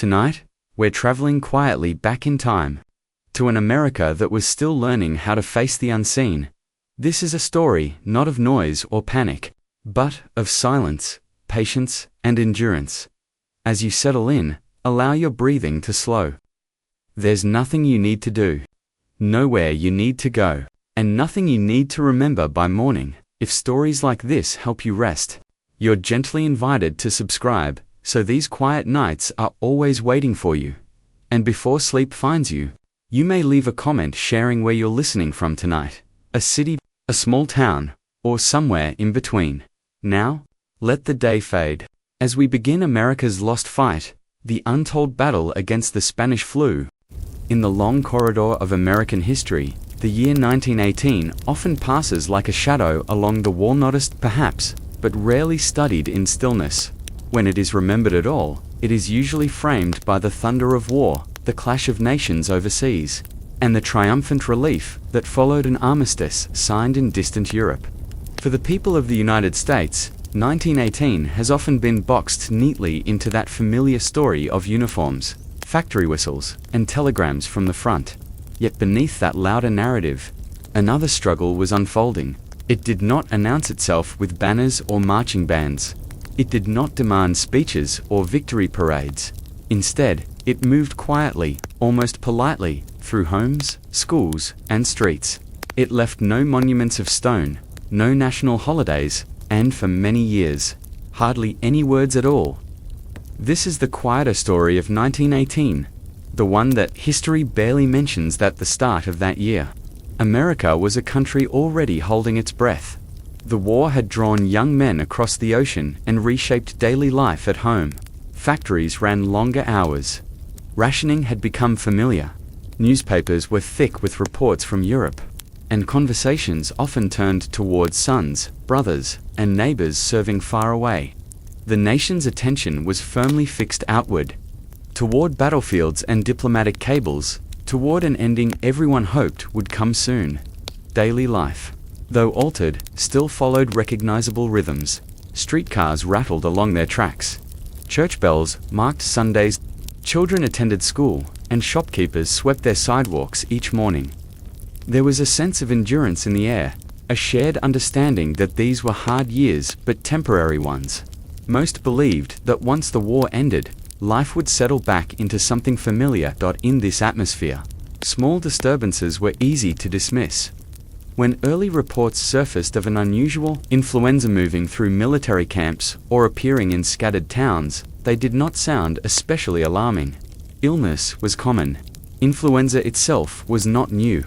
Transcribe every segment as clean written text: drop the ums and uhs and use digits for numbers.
Tonight, we're traveling quietly back in time, to an America that was still learning how to face the unseen. This is a story not of noise or panic, but of silence, patience, and endurance. As you settle in, allow your breathing to slow. There's nothing you need to do, nowhere you need to go, and nothing you need to remember by morning. If stories like this help you rest, you're gently invited to subscribe, so these quiet nights are always waiting for you. And before sleep finds you, you may leave a comment sharing where you're listening from tonight. A city, a small town, or somewhere in between. Now, let the day fade. As we begin America's lost fight, the untold battle against the Spanish flu. In the long corridor of American history, the year 1918 often passes like a shadow along the wall, noticed perhaps, but rarely studied in stillness. When it is remembered at all, it is usually framed by the thunder of war, the clash of nations overseas, and the triumphant relief that followed an armistice signed in distant Europe. For the people of the United States, 1918 has often been boxed neatly into that familiar story of uniforms, factory whistles, and telegrams from the front. Yet beneath that louder narrative, another struggle was unfolding. It did not announce itself with banners or marching bands. It did not demand speeches or victory parades. Instead, it moved quietly, almost politely, through homes, schools, and streets. It left no monuments of stone, no national holidays, and for many years, hardly any words at all. This is the quieter story of 1918, the one that history barely mentions at the start of that year. America was a country already holding its breath. The war had drawn young men across the ocean and reshaped daily life at home. Factories ran longer hours. Rationing had become familiar. Newspapers were thick with reports from Europe, and conversations often turned towards sons, brothers, and neighbors serving far away. The nation's attention was firmly fixed outward, toward battlefields and diplomatic cables, toward an ending everyone hoped would come soon. Daily life, though altered, still followed recognizable rhythms. Streetcars rattled along their tracks. Church bells marked Sundays. Children attended school, and shopkeepers swept their sidewalks each morning. There was a sense of endurance in the air, a shared understanding that these were hard years but temporary ones. Most believed that once the war ended, life would settle back into something familiar. In this atmosphere, small disturbances were easy to dismiss. When early reports surfaced of an unusual influenza moving through military camps or appearing in scattered towns, they did not sound especially alarming. Illness was common. Influenza itself was not new.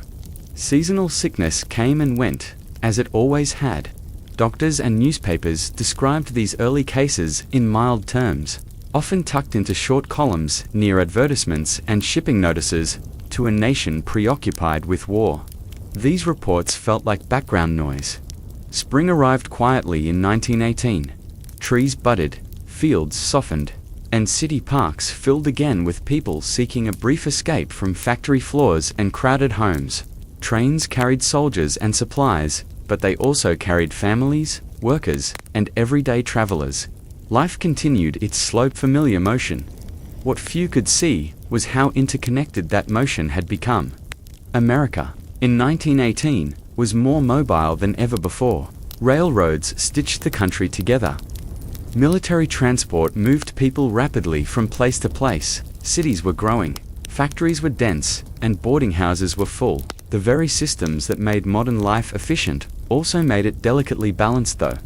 Seasonal sickness came and went, as it always had. Doctors and newspapers described these early cases in mild terms, often tucked into short columns near advertisements and shipping notices to a nation preoccupied with war. These reports felt like background noise. Spring arrived quietly in 1918. Trees budded, fields softened, and city parks filled again with people seeking a brief escape from factory floors and crowded homes. Trains carried soldiers and supplies, but they also carried families, workers, and everyday travelers. Life continued its slow, familiar motion. What few could see was how interconnected that motion had become. America, in 1918, was more mobile than ever before. Railroads stitched the country together. Military transport moved people rapidly from place to place. Cities were growing. Factories were dense, and boarding houses were full. The very systems that made modern life efficient also made it delicately balanced, though.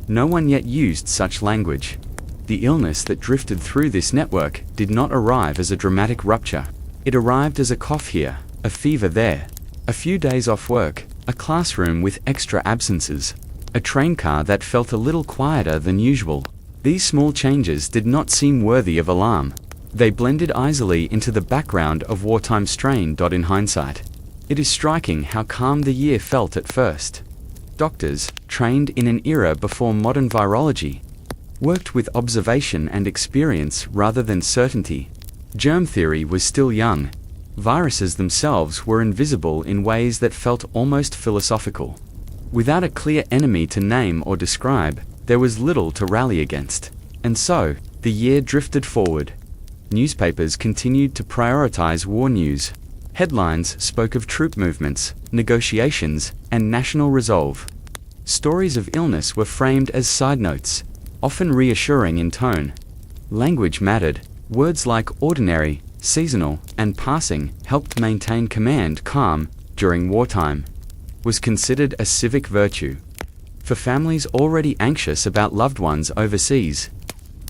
No one yet used such language. The illness that drifted through this network did not arrive as a dramatic rupture. It arrived as a cough here, a fever there, a few days off work, a classroom with extra absences, a train car that felt a little quieter than usual. These small changes did not seem worthy of alarm. They blended easily into the background of wartime strain. In hindsight, it is striking how calm the year felt at first. Doctors, trained in an era before modern virology, worked with observation and experience rather than certainty. Germ theory was still young. Viruses themselves were invisible in ways that felt almost philosophical. Without a clear enemy to name or describe, there was little to rally against. And so, the year drifted forward. Newspapers continued to prioritize war news. Headlines spoke of troop movements, negotiations, and national resolve. Stories of illness were framed as side notes, often reassuring in tone. Language mattered. Words like ordinary, seasonal, and passing helped maintain command calm during wartime. Was considered a civic virtue. For families already anxious about loved ones overseas,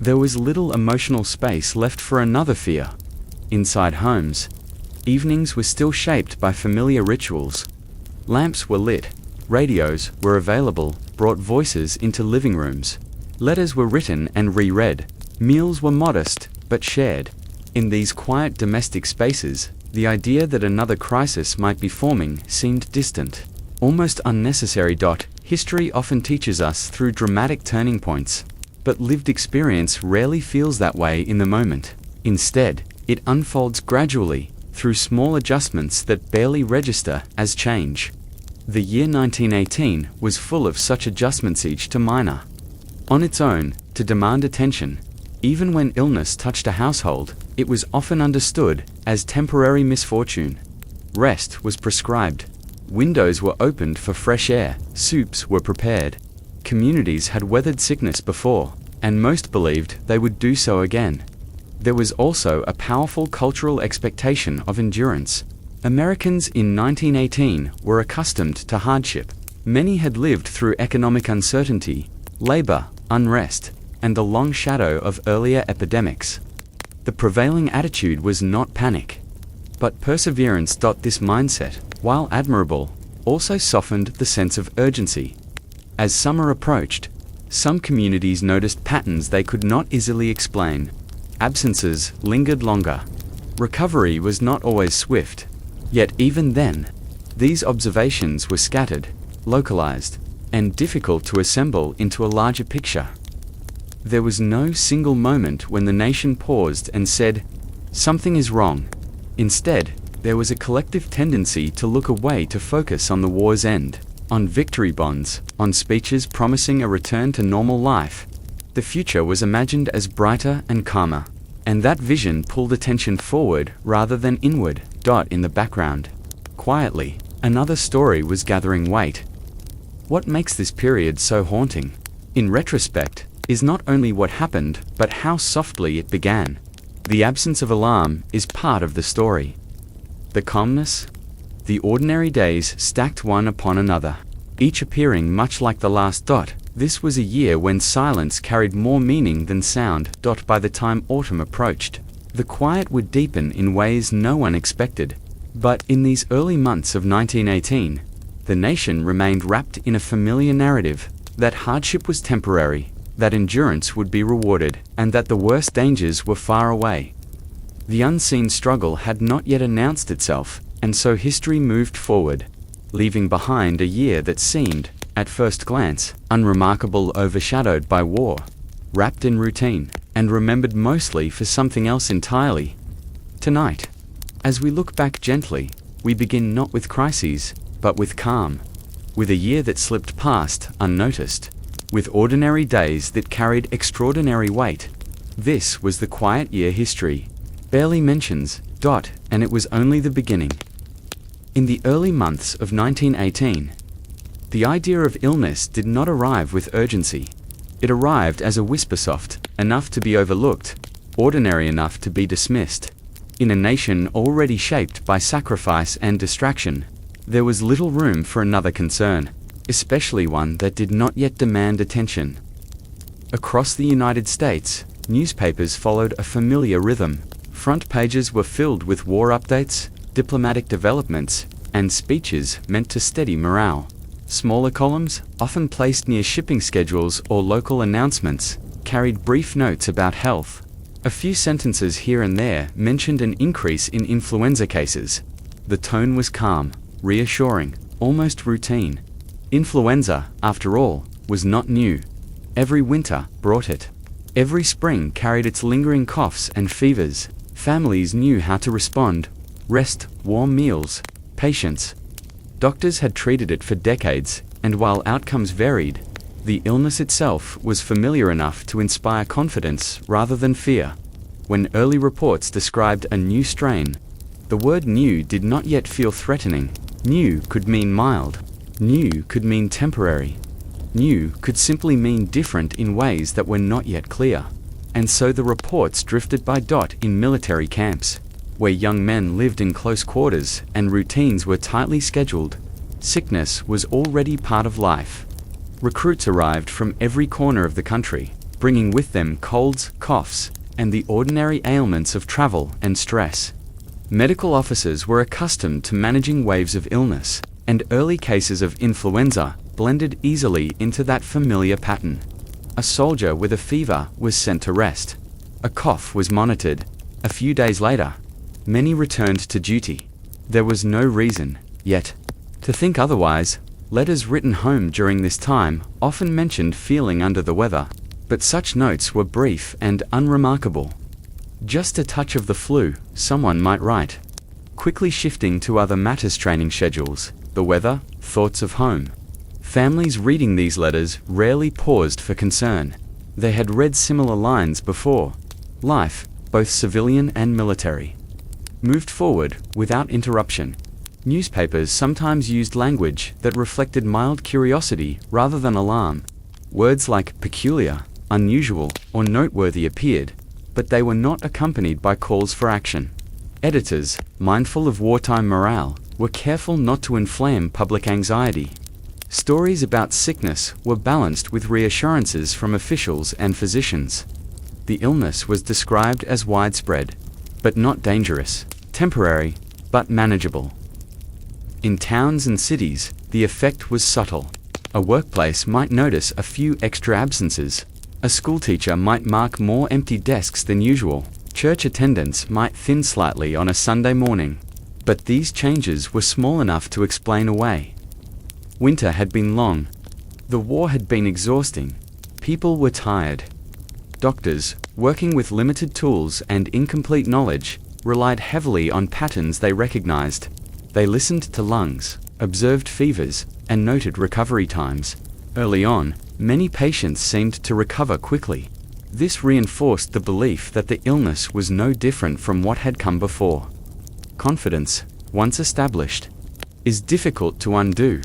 there was little emotional space left for another fear. Inside homes, evenings were still shaped by familiar rituals. Lamps were lit, radios were available, brought voices into living rooms. Letters were written and reread. Meals were modest, but shared. In these quiet domestic spaces, the idea that another crisis might be forming seemed distant, almost unnecessary. History often teaches us through dramatic turning points, but lived experience rarely feels that way in the moment. Instead, it unfolds gradually, through small adjustments that barely register as change. The year 1918 was full of such adjustments, each to minor, on its own, to demand attention. Even when illness touched a household, it was often understood as temporary misfortune. Rest was prescribed. Windows were opened for fresh air, soups were prepared. Communities had weathered sickness before, and most believed they would do so again. There was also a powerful cultural expectation of endurance. Americans in 1918 were accustomed to hardship. Many had lived through economic uncertainty, labor, unrest, and the long shadow of earlier epidemics. The prevailing attitude was not panic, but perseverance. This mindset, while admirable, also softened the sense of urgency. As summer approached, some communities noticed patterns they could not easily explain. Absences lingered longer. Recovery was not always swift. Yet even then, these observations were scattered, localized, and difficult to assemble into a larger picture. There was no single moment when the nation paused and said, "Something is wrong." Instead, there was a collective tendency to look away, to focus on the war's end, on victory bonds, on speeches promising a return to normal life. The future was imagined as brighter and calmer, and that vision pulled attention forward rather than inward. In the background, quietly, another story was gathering weight. What makes this period so haunting, in retrospect, is not only what happened, but how softly it began. The absence of alarm is part of the story. The calmness, the ordinary days stacked one upon another, each appearing much like the last. This was a year when silence carried more meaning than sound. By the time autumn approached, the quiet would deepen in ways no one expected. But in these early months of 1918, the nation remained wrapped in a familiar narrative, that hardship was temporary, that endurance would be rewarded, and that the worst dangers were far away. The unseen struggle had not yet announced itself, and so history moved forward, leaving behind a year that seemed, at first glance, unremarkable, overshadowed by war, wrapped in routine, and remembered mostly for something else entirely. Tonight, as we look back gently, we begin not with crises, but with calm, with a year that slipped past unnoticed, with ordinary days that carried extraordinary weight. This was the quiet year history barely mentions. And it was only the beginning. In the early months of 1918, the idea of illness did not arrive with urgency. It arrived as a whisper, soft enough to be overlooked, ordinary enough to be dismissed. In a nation already shaped by sacrifice and distraction, there was little room for another concern, especially one that did not yet demand attention. Across the United States, newspapers followed a familiar rhythm. Front pages were filled with war updates, diplomatic developments, and speeches meant to steady morale. Smaller columns, often placed near shipping schedules or local announcements, carried brief notes about health. A few sentences here and there mentioned an increase in influenza cases. The tone was calm, reassuring, almost routine. Influenza, after all, was not new. Every winter brought it. Every spring carried its lingering coughs and fevers. Families knew how to respond: rest, warm meals, patience. Doctors had treated it for decades, and while outcomes varied, the illness itself was familiar enough to inspire confidence rather than fear. When early reports described a new strain, the word new did not yet feel threatening. New could mean mild. New could mean temporary. New could simply mean different in ways that were not yet clear. And so the reports drifted by dot in military camps, where young men lived in close quarters and routines were tightly scheduled. Sickness was already part of life. Recruits arrived from every corner of the country, bringing with them colds, coughs, and the ordinary ailments of travel and stress. Medical officers were accustomed to managing waves of illness, and early cases of influenza blended easily into that familiar pattern. A soldier with a fever was sent to rest. A cough was monitored. A few days later, many returned to duty. There was no reason, yet, to think otherwise. Letters written home during this time often mentioned feeling under the weather, but such notes were brief and unremarkable. Just a touch of the flu, someone might write. Quickly shifting to other matters: training schedules, the weather, thoughts of home. Families reading these letters rarely paused for concern. They had read similar lines before. Life, both civilian and military, moved forward without interruption. Newspapers sometimes used language that reflected mild curiosity rather than alarm. Words like peculiar, unusual, or noteworthy appeared, but they were not accompanied by calls for action. Editors, mindful of wartime morale, were careful not to inflame public anxiety. Stories about sickness were balanced with reassurances from officials and physicians. The illness was described as widespread, but not dangerous, temporary, but manageable. In towns and cities, the effect was subtle. A workplace might notice a few extra absences. A schoolteacher might mark more empty desks than usual. Church attendance might thin slightly on a Sunday morning. But these changes were small enough to explain away. Winter had been long. The war had been exhausting. People were tired. Doctors, working with limited tools and incomplete knowledge, relied heavily on patterns they recognized. They listened to lungs, observed fevers, and noted recovery times. Early on, many patients seemed to recover quickly. This reinforced the belief that the illness was no different from what had come before. Confidence, once established, is difficult to undo.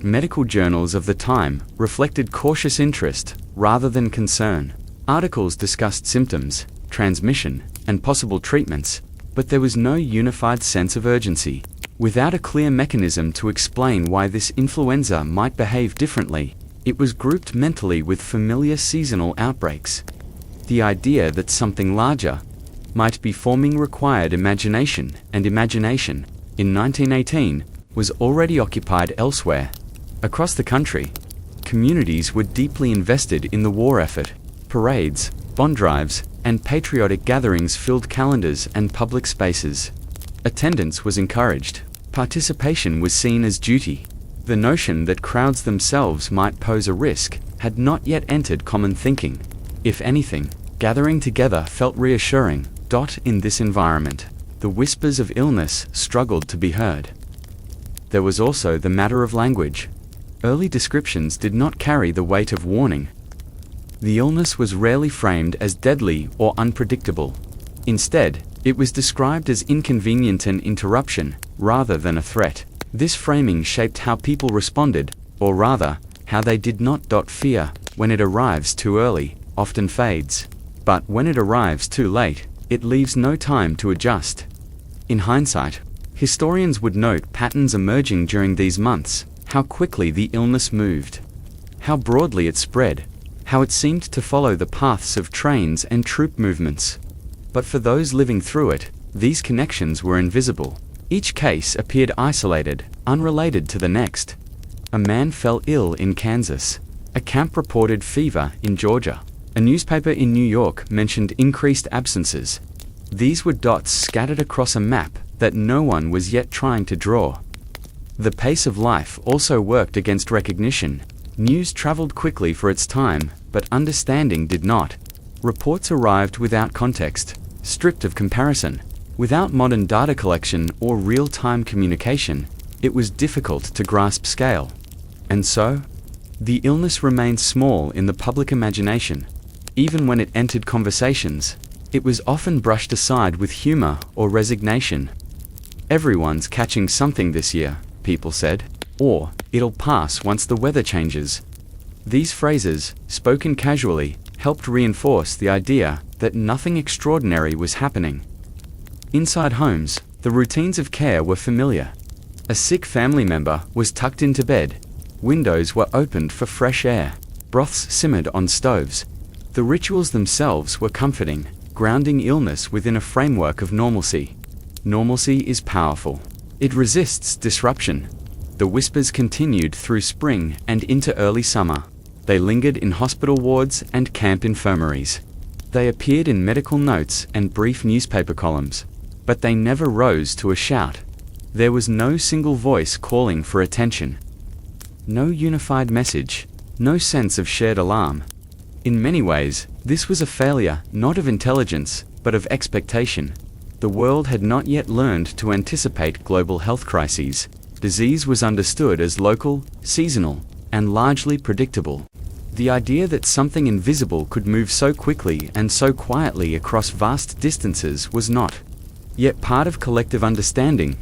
Medical journals of the time reflected cautious interest rather than concern. Articles discussed symptoms, transmission, and possible treatments, but there was no unified sense of urgency. Without a clear mechanism to explain why this influenza might behave differently, it was grouped mentally with familiar seasonal outbreaks. The idea that something larger might be forming required imagination, and imagination, in 1918, was already occupied elsewhere. Across the country, communities were deeply invested in the war effort. Parades, bond drives, and patriotic gatherings filled calendars and public spaces. Attendance was encouraged. Participation was seen as duty. The notion that crowds themselves might pose a risk had not yet entered common thinking. If anything, gathering together felt reassuring. In this environment, the whispers of illness struggled to be heard. There was also the matter of language. Early descriptions did not carry the weight of warning. The illness was rarely framed as deadly or unpredictable. Instead, it was described as inconvenient and interruption, rather than a threat. This framing shaped how people responded, or rather, how they did not. Fear, when it arrives too early, often fades. But when it arrives too late, it leaves no time to adjust. In hindsight, historians would note patterns emerging during these months: how quickly the illness moved, how broadly it spread, how it seemed to follow the paths of trains and troop movements. But for those living through it, these connections were invisible. Each case appeared isolated, unrelated to the next. A man fell ill in Kansas. A camp reported fever in Georgia. A newspaper in New York mentioned increased absences. These were dots scattered across a map that no one was yet trying to draw. The pace of life also worked against recognition. News traveled quickly for its time, but understanding did not. Reports arrived without context, stripped of comparison. Without modern data collection or real-time communication, it was difficult to grasp scale. And so, the illness remained small in the public imagination. Even when it entered conversations, It was often brushed aside with humor or resignation. "Everyone's catching something this year," people said, or "it'll pass once the weather changes." These phrases, spoken casually, helped reinforce the idea that nothing extraordinary was happening. Inside homes, the routines of care were familiar. A sick family member was tucked into bed. Windows were opened for fresh air. Broths simmered on stoves. The rituals themselves were comforting, grounding illness within a framework of normalcy. Normalcy is powerful. It resists disruption. The whispers continued through spring and into early summer. They lingered in hospital wards and camp infirmaries. They appeared in medical notes and brief newspaper columns. But they never rose to a shout. There was no single voice calling for attention. No unified message. No sense of shared alarm. In many ways, this was a failure not of intelligence, but of expectation. The world had not yet learned to anticipate global health crises. Disease was understood as local, seasonal, and largely predictable. The idea that something invisible could move so quickly and so quietly across vast distances was not yet part of collective understanding.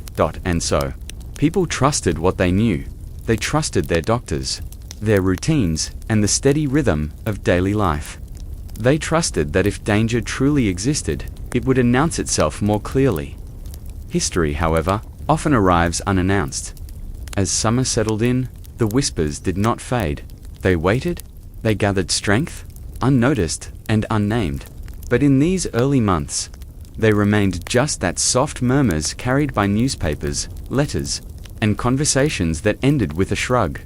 And so, people trusted what they knew. They trusted their doctors, their routines, and the steady rhythm of daily life. They trusted that if danger truly existed, it would announce itself more clearly. History, however, often arrives unannounced. As summer settled in, the whispers did not fade. They waited, they gathered strength, unnoticed and unnamed. But in these early months, they remained just that soft murmurs carried by newspapers, letters, and conversations that ended with a shrug.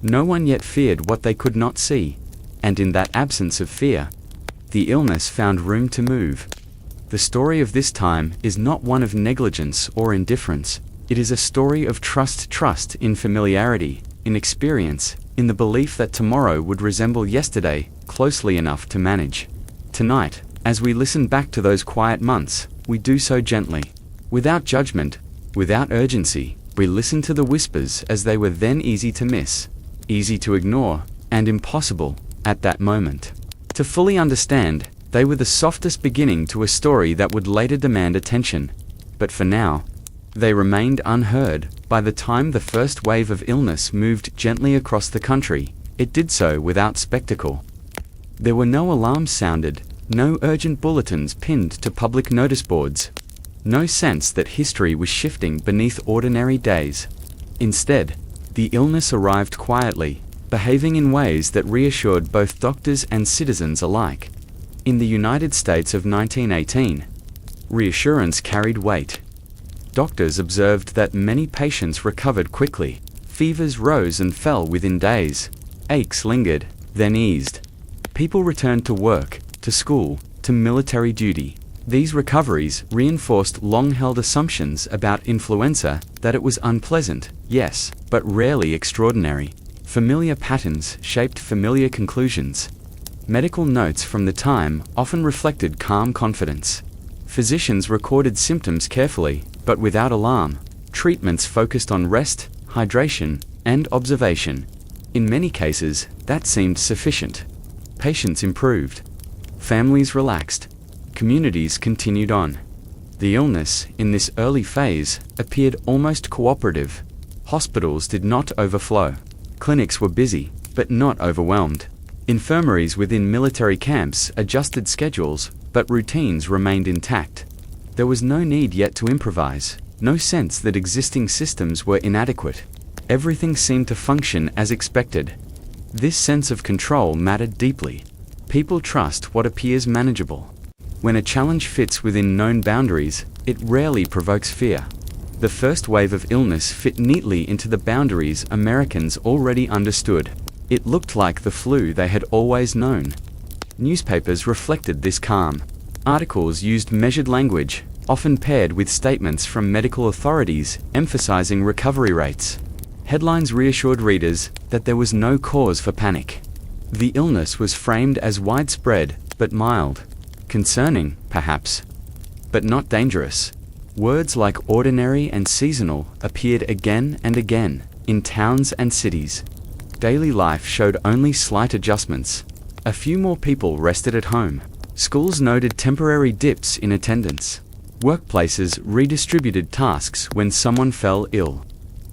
No one yet feared what they could not see, and in that absence of fear, the illness found room to move. The story of this time is not one of negligence or indifference. It is a story of trust in familiarity, in experience, in the belief that tomorrow would resemble yesterday closely enough to manage. Tonight, as we listen back to those quiet months, we do so gently. Without judgment, without urgency, we listen to the whispers as they were then easy to miss, easy to ignore, and impossible, at that moment, to fully understand. They were the softest beginning to a story that would later demand attention. But for now, they remained unheard. By the time the first wave of illness moved gently across the country, it did so without spectacle. There were no alarms sounded, no urgent bulletins pinned to public notice boards, no sense that history was shifting beneath ordinary days. Instead, the illness arrived quietly, behaving in ways that reassured both doctors and citizens alike. In the United States of 1918, reassurance carried weight. Doctors observed that many patients recovered quickly. Fevers rose and fell within days. Aches lingered, then eased. People returned to work, to school, to military duty. These recoveries reinforced long-held assumptions about influenza, that it was unpleasant, yes, but rarely extraordinary. Familiar patterns shaped familiar conclusions. Medical notes from the time often reflected calm confidence. Physicians recorded symptoms carefully, but without alarm. Treatments focused on rest, hydration, and observation. In many cases, that seemed sufficient. Patients improved. Families relaxed. Communities continued on. The illness, in this early phase, appeared almost cooperative. Hospitals did not overflow. Clinics were busy, but not overwhelmed. Infirmaries within military camps adjusted schedules, but routines remained intact. There was no need yet to improvise, no sense that existing systems were inadequate. Everything seemed to function as expected. This sense of control mattered deeply. People trust what appears manageable. When a challenge fits within known boundaries, it rarely provokes fear. The first wave of illness fit neatly into the boundaries Americans already understood. It looked like the flu they had always known. Newspapers reflected this calm. Articles used measured language, often paired with statements from medical authorities emphasizing recovery rates. Headlines reassured readers that there was no cause for panic. The illness was framed as widespread, but mild. Concerning, perhaps, but not dangerous. Words like ordinary and seasonal appeared again and again, in towns and cities. Daily life showed only slight adjustments. A few more people rested at home. Schools noted temporary dips in attendance. Workplaces redistributed tasks when someone fell ill.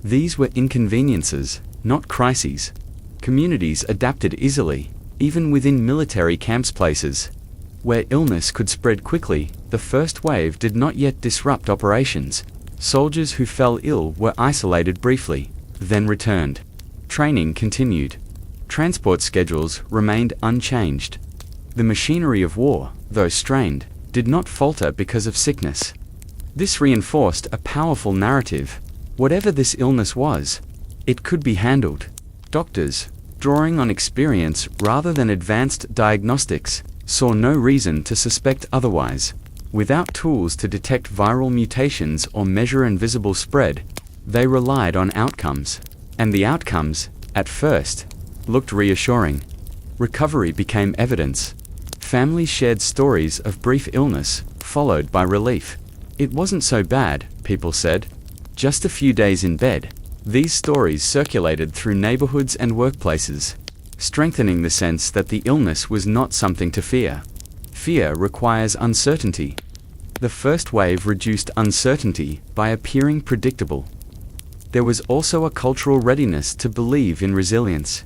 These were inconveniences, not crises. Communities adapted easily, even within military camps places. Where illness could spread quickly, the first wave did not yet disrupt operations. Soldiers who fell ill were isolated briefly, then returned. Training continued. Transport schedules remained unchanged. The machinery of war, though strained, did not falter because of sickness. This reinforced a powerful narrative. Whatever this illness was, it could be handled. Doctors, drawing on experience rather than advanced diagnostics, saw no reason to suspect otherwise. Without tools to detect viral mutations or measure invisible spread, they relied on outcomes. And the outcomes, at first, looked reassuring. Recovery became evidence. Families shared stories of brief illness, followed by relief. It wasn't so bad, people said. Just a few days in bed. These stories circulated through neighborhoods and workplaces, strengthening the sense that the illness was not something to fear. Fear requires uncertainty. The first wave reduced uncertainty by appearing predictable. There was also a cultural readiness to believe in resilience.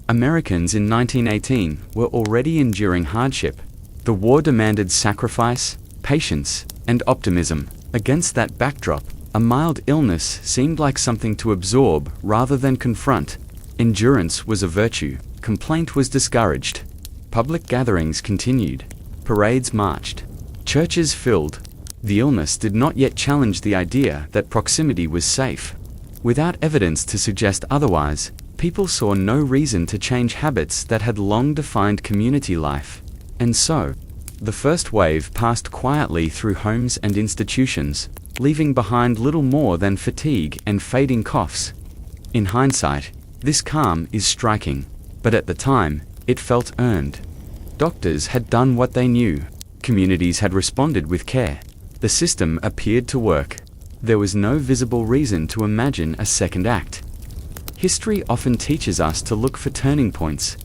Americans in 1918 were already enduring hardship. The war demanded sacrifice, patience, and optimism. Against that backdrop, a mild illness seemed like something to absorb rather than confront. Endurance was a virtue. Complaint was discouraged. Public gatherings continued. Parades marched. Churches filled. The illness did not yet challenge the idea that proximity was safe. Without evidence to suggest otherwise, people saw no reason to change habits that had long defined community life. And so, the first wave passed quietly through homes and institutions, leaving behind little more than fatigue and fading coughs. In hindsight, this calm is striking, but at the time, it felt earned. Doctors had done what they knew. Communities had responded with care. The system appeared to work. There was no visible reason to imagine a second act. History often teaches us to look for turning points,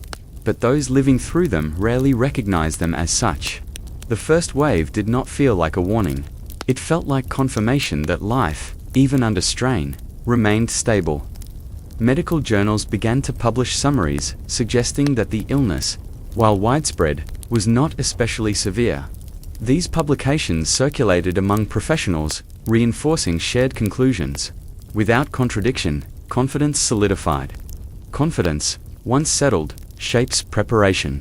but those living through them rarely recognize them as such. The first wave did not feel like a warning. It felt like confirmation that life, even under strain, remained stable. Medical journals began to publish summaries suggesting that the illness, while widespread, was not especially severe. These publications circulated among professionals, reinforcing shared conclusions. Without contradiction, confidence solidified. Confidence, once settled, shapes preparation.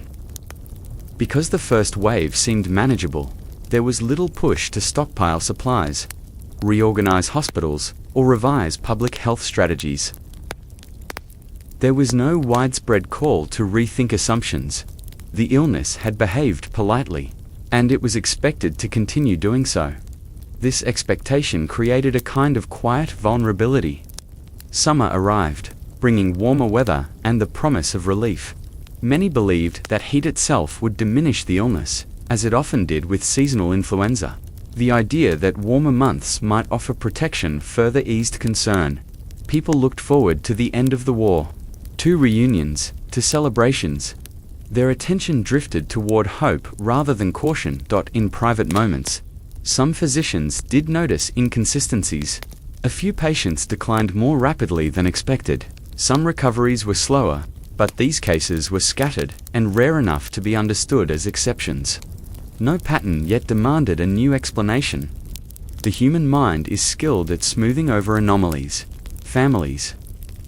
Because the first wave seemed manageable, there was little push to stockpile supplies, reorganize hospitals, or revise public health strategies. There was no widespread call to rethink assumptions. The illness had behaved politely, and it was expected to continue doing so. This expectation created a kind of quiet vulnerability. Summer arrived, bringing warmer weather and the promise of relief. Many believed that heat itself would diminish the illness, as it often did with seasonal influenza. The idea that warmer months might offer protection further eased concern. People looked forward to the end of the war, to reunions, to celebrations. Their attention drifted toward hope rather than caution. In private moments, some physicians did notice inconsistencies. A few patients declined more rapidly than expected. Some recoveries were slower, but these cases were scattered and rare enough to be understood as exceptions. No pattern yet demanded a new explanation. The human mind is skilled at smoothing over anomalies. Families,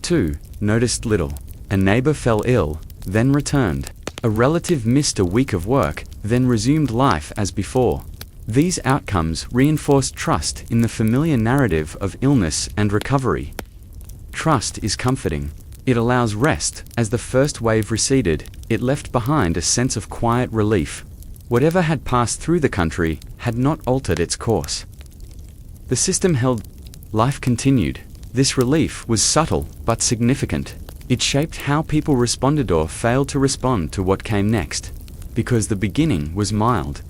too, noticed little. A neighbor fell ill, then returned. A relative missed a week of work, then resumed life as before. These outcomes reinforced trust in the familiar narrative of illness and recovery. Trust is comforting. It allows rest. As the first wave receded, it left behind a sense of quiet relief. Whatever had passed through the country had not altered its course. The system held. Life continued. This relief was subtle but significant. It shaped how people responded or failed to respond to what came next. Because the beginning was mild,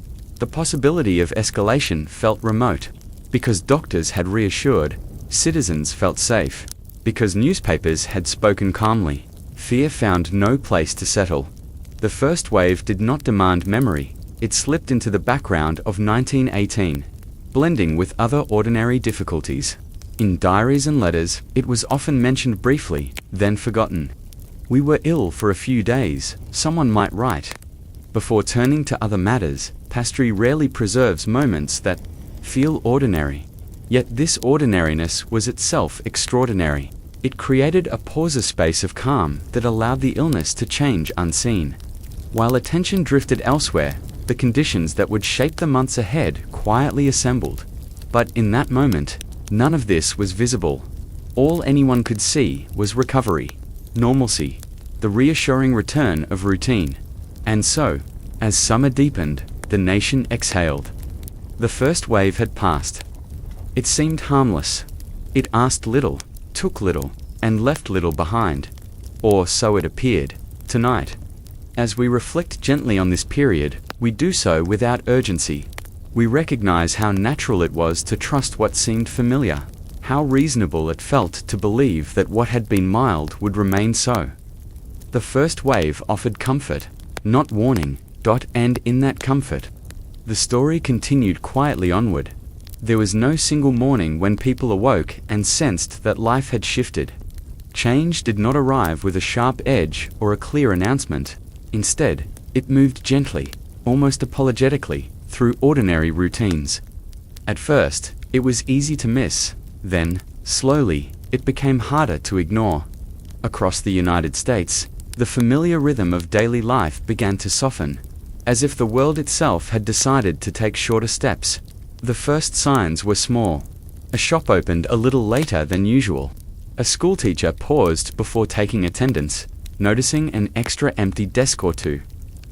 the possibility of escalation felt remote. Because doctors had reassured, citizens felt safe. Because newspapers had spoken calmly, fear found no place to settle. The first wave did not demand memory. it slipped into the background of 1918, blending with other ordinary difficulties. In diaries and letters, it was often mentioned briefly, then forgotten. "We were ill for a few days," someone might write. Before turning to other matters, pastry rarely preserves moments that feel ordinary. Yet this ordinariness was itself extraordinary. It created a pauser space of calm that allowed the illness to change unseen. While attention drifted elsewhere, the conditions that would shape the months ahead quietly assembled. But in that moment, none of this was visible. All anyone could see was recovery, normalcy, the reassuring return of routine. And so, as summer deepened, the nation exhaled. The first wave had passed. It seemed harmless. It asked little, took little, and left little behind. Or so it appeared. Tonight, as we reflect gently on this period, we do so without urgency. We recognize how natural it was to trust what seemed familiar, how reasonable it felt to believe that what had been mild would remain so. The first wave offered comfort, not warning, and in that comfort, the story continued quietly onward. There was no single morning when people awoke and sensed that life had shifted. Change did not arrive with a sharp edge or a clear announcement. Instead, it moved gently, almost apologetically, through ordinary routines. At first, it was easy to miss. Then, slowly, it became harder to ignore. Across the United States, the familiar rhythm of daily life began to soften, as if the world itself had decided to take shorter steps. The first signs were small. A shop opened a little later than usual. A schoolteacher paused before taking attendance, noticing an extra empty desk or two.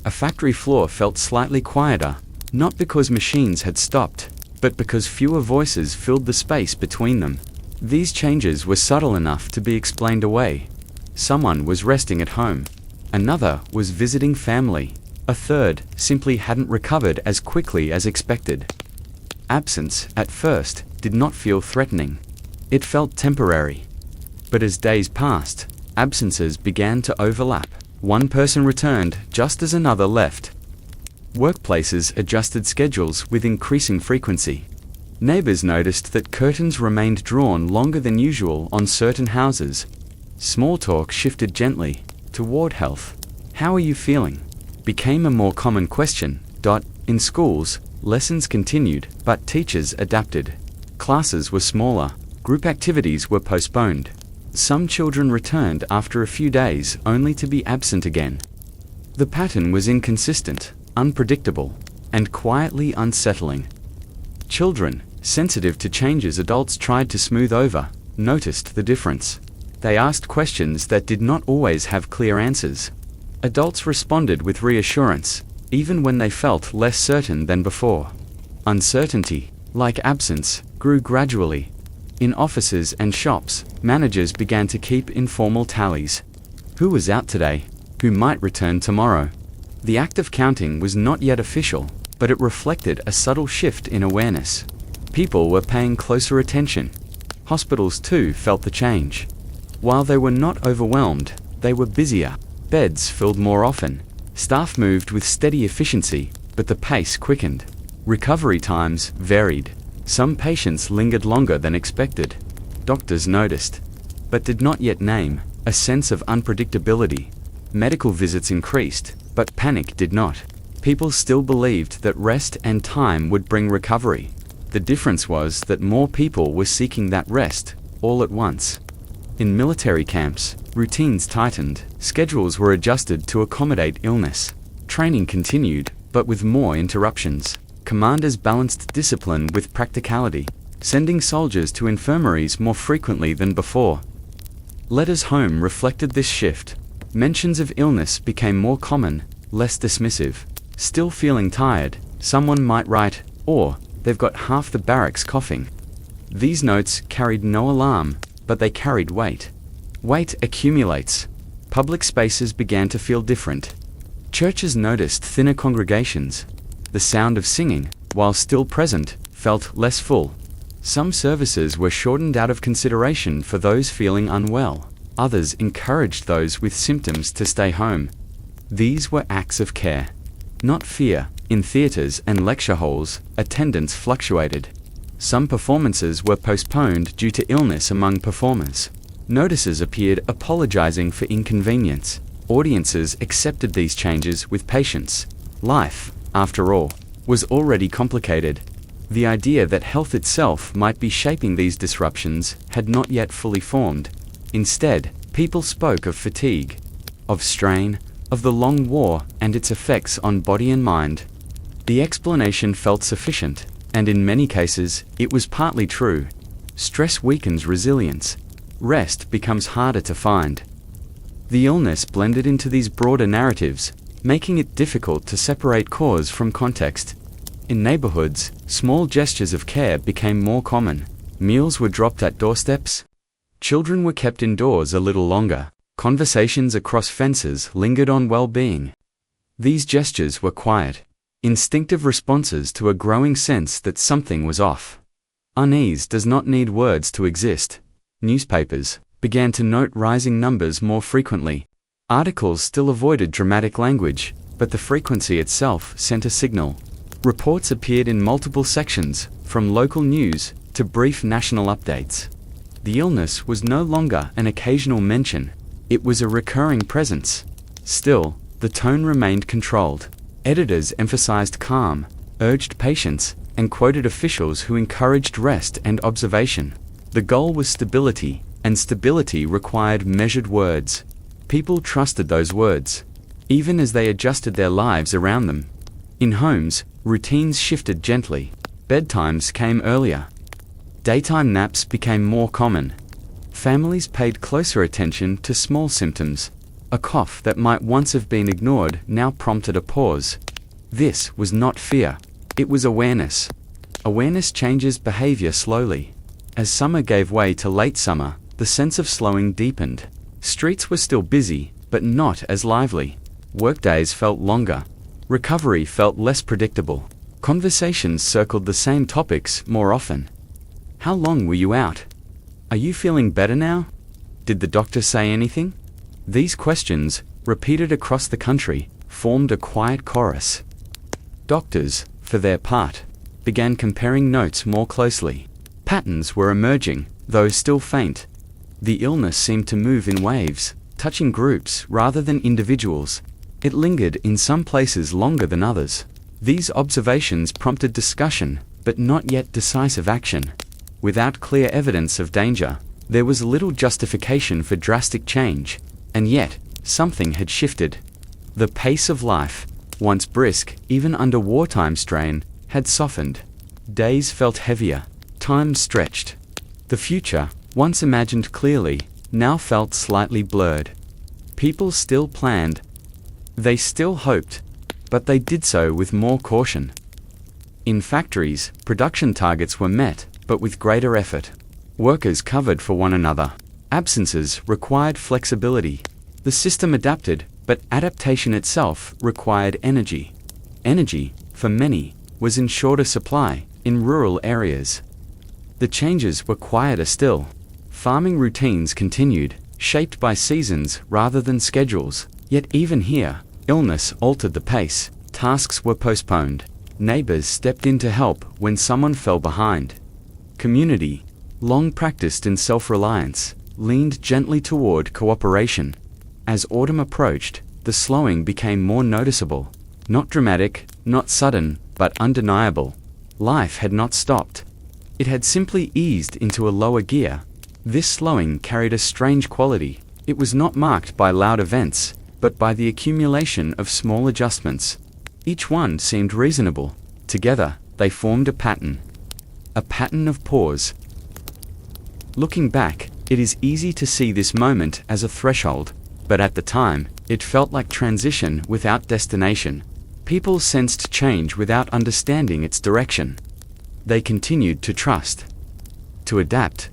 A factory floor felt slightly quieter, not because machines had stopped, but because fewer voices filled the space between them. These changes were subtle enough to be explained away. Someone was resting at home. Another was visiting family. A third simply hadn't recovered as quickly as expected. Absence, at first, did not feel threatening. It felt temporary. But as days passed, absences began to overlap. One person returned just as another left. Workplaces adjusted schedules with increasing frequency. Neighbors noticed that curtains remained drawn longer than usual on certain houses. Small talk shifted gently toward health. "How are you feeling?" became a more common question. In schools, lessons continued, but teachers adapted. Classes were smaller. Group activities were postponed. Some children returned after a few days only to be absent again. The pattern was inconsistent, unpredictable, and quietly unsettling. Children, sensitive to changes adults tried to smooth over, noticed the difference. They asked questions that did not always have clear answers. Adults responded with reassurance, even when they felt less certain than before. Uncertainty, like absence, grew gradually. In offices and shops, managers began to keep informal tallies. Who was out today? Who might return tomorrow? The act of counting was not yet official, but it reflected a subtle shift in awareness. People were paying closer attention. Hospitals too felt the change. While they were not overwhelmed, they were busier. Beds filled more often. Staff moved with steady efficiency, but the pace quickened. Recovery times varied. Some patients lingered longer than expected. Doctors noticed, but did not yet name, a sense of unpredictability. Medical visits increased, but panic did not. People still believed that rest and time would bring recovery. The difference was that more people were seeking that rest, all at once. In military camps, routines tightened, schedules were adjusted to accommodate illness. Training continued, but with more interruptions. Commanders balanced discipline with practicality, sending soldiers to infirmaries more frequently than before. Letters home reflected this shift. Mentions of illness became more common, less dismissive. "Still feeling tired," someone might write, or "they've got half the barracks coughing." These notes carried no alarm, but they carried weight. Weight accumulates. Public spaces began to feel different. Churches noticed thinner congregations. The sound of singing, while still present, felt less full. Some services were shortened out of consideration for those feeling unwell. Others encouraged those with symptoms to stay home. These were acts of care. Not fear, In theaters and lecture halls, attendance fluctuated. Some performances were postponed due to illness among performers. Notices appeared apologizing for inconvenience. Audiences accepted these changes with patience. Life, after all, was already complicated. The idea that health itself might be shaping these disruptions had not yet fully formed. Instead, people spoke of fatigue, of strain, of the long war and its effects on body and mind. The explanation felt sufficient, and in many cases, it was partly true. Stress weakens resilience. Rest becomes harder to find. The illness blended into these broader narratives, making it difficult to separate cause from context. In neighborhoods, small gestures of care became more common. Meals were dropped at doorsteps. Children were kept indoors a little longer. Conversations across fences lingered on well-being. These gestures were quiet, instinctive responses to a growing sense that something was off. Unease does not need words to exist. Newspapers began to note rising numbers more frequently. Articles still avoided dramatic language, but the frequency itself sent a signal. Reports appeared in multiple sections, from local news to brief national updates. The illness was no longer an occasional mention. It was a recurring presence. Still, the tone remained controlled. Editors emphasized calm, urged patience, and quoted officials who encouraged rest and observation. The goal was stability, and stability required measured words. People trusted those words, even as they adjusted their lives around them. In homes, routines shifted gently. Bedtimes came earlier. Daytime naps became more common. Families paid closer attention to small symptoms. A cough that might once have been ignored now prompted a pause. This was not fear. It was awareness. Awareness changes behavior slowly. As summer gave way to late summer, the sense of slowing deepened. Streets were still busy, but not as lively. Workdays felt longer. Recovery felt less predictable. Conversations circled the same topics more often. How long were you out? Are you feeling better now? Did the doctor say anything? These questions, repeated across the country, formed a quiet chorus. Doctors, for their part, began comparing notes more closely. Patterns were emerging, though still faint. The illness seemed to move in waves, touching groups rather than individuals. It lingered in some places longer than others. These observations prompted discussion, but not yet decisive action. Without clear evidence of danger, there was little justification for drastic change, and yet, something had shifted. The pace of life, once brisk, even under wartime strain, had softened. Days felt heavier, time stretched. The future, once imagined clearly, now felt slightly blurred. People still planned. They still hoped, but they did so with more caution. In factories, production targets were met, but with greater effort. Workers covered for one another. Absences required flexibility. The system adapted, but adaptation itself required energy. Energy, for many, was in shorter supply in rural areas. The changes were quieter still. Farming routines continued, shaped by seasons rather than schedules. Yet even here, illness altered the pace. Tasks were postponed. Neighbors stepped in to help when someone fell behind. Community, long practiced in self-reliance, leaned gently toward cooperation. As autumn approached, the slowing became more noticeable. Not dramatic, not sudden, but undeniable. Life had not stopped. It had simply eased into a lower gear. This slowing carried a strange quality. It was not marked by loud events, but by the accumulation of small adjustments. Each one seemed reasonable. Together, they formed a pattern. A pattern of pause. Looking back, it is easy to see this moment as a threshold, but at the time, it felt like transition without destination. People sensed change without understanding its direction. They continued to trust, to adapt,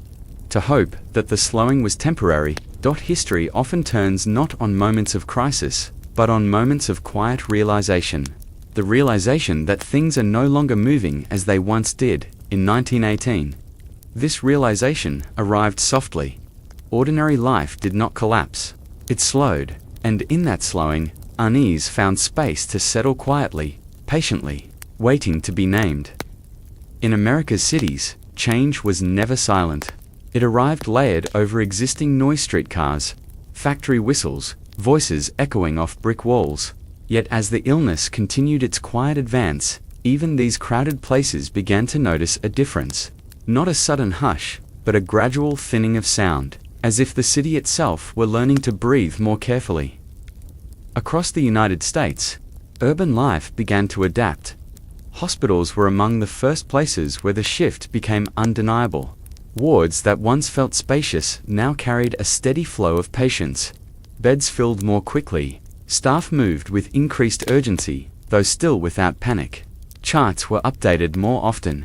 to hope that the slowing was temporary. History often turns not on moments of crisis, but on moments of quiet realization. The realization that things are no longer moving as they once did, in 1918. This realization arrived softly. Ordinary life did not collapse. It slowed, and in that slowing, unease found space to settle quietly. patiently, waiting to be named. In America's cities, change was never silent. It arrived layered over existing noise streetcars, factory whistles, voices echoing off brick walls. Yet as the illness continued its quiet advance, even these crowded places began to notice a difference. Not a sudden hush, but a gradual thinning of sound, as if the city itself were learning to breathe more carefully. Across the United States, urban life began to adapt. Hospitals were among the first places where the shift became undeniable. Wards that once felt spacious now carried a steady flow of patients. Beds filled more quickly. Staff moved with increased urgency, though still without panic. Charts were updated more often.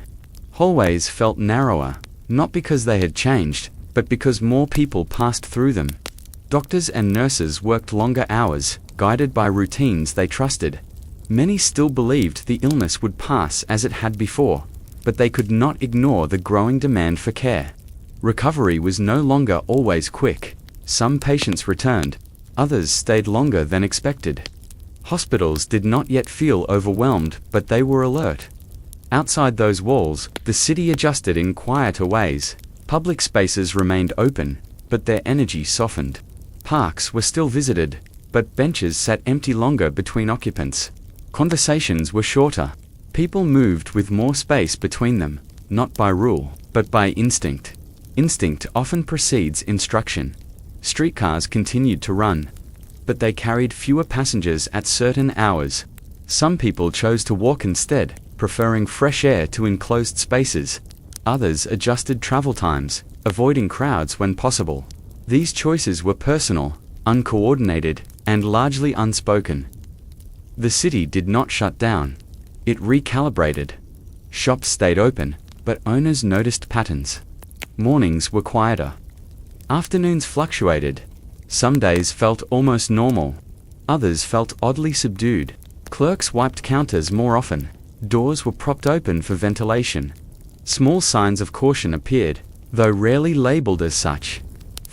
Hallways felt narrower, not because they had changed, but because more people passed through them. Doctors and nurses worked longer hours, guided by routines they trusted. Many still believed the illness would pass as it had before, but they could not ignore the growing demand for care. Recovery was no longer always quick. Some patients returned, others stayed longer than expected. Hospitals did not yet feel overwhelmed, but they were alert. Outside those walls, the city adjusted in quieter ways. Public spaces remained open, but their energy softened. Parks were still visited, but benches sat empty longer between occupants. Conversations were shorter. People moved with more space between them, not by rule, but by instinct. Instinct often precedes instruction. Streetcars continued to run, but they carried fewer passengers at certain hours. Some people chose to walk instead, preferring fresh air to enclosed spaces. Others adjusted travel times, avoiding crowds when possible. These choices were personal, uncoordinated, and largely unspoken. The city did not shut down. It recalibrated. Shops stayed open, but owners noticed patterns. Mornings were quieter. Afternoons fluctuated. Some days felt almost normal. Others felt oddly subdued. Clerks wiped counters more often. Doors were propped open for ventilation. Small signs of caution appeared, though rarely labeled as such.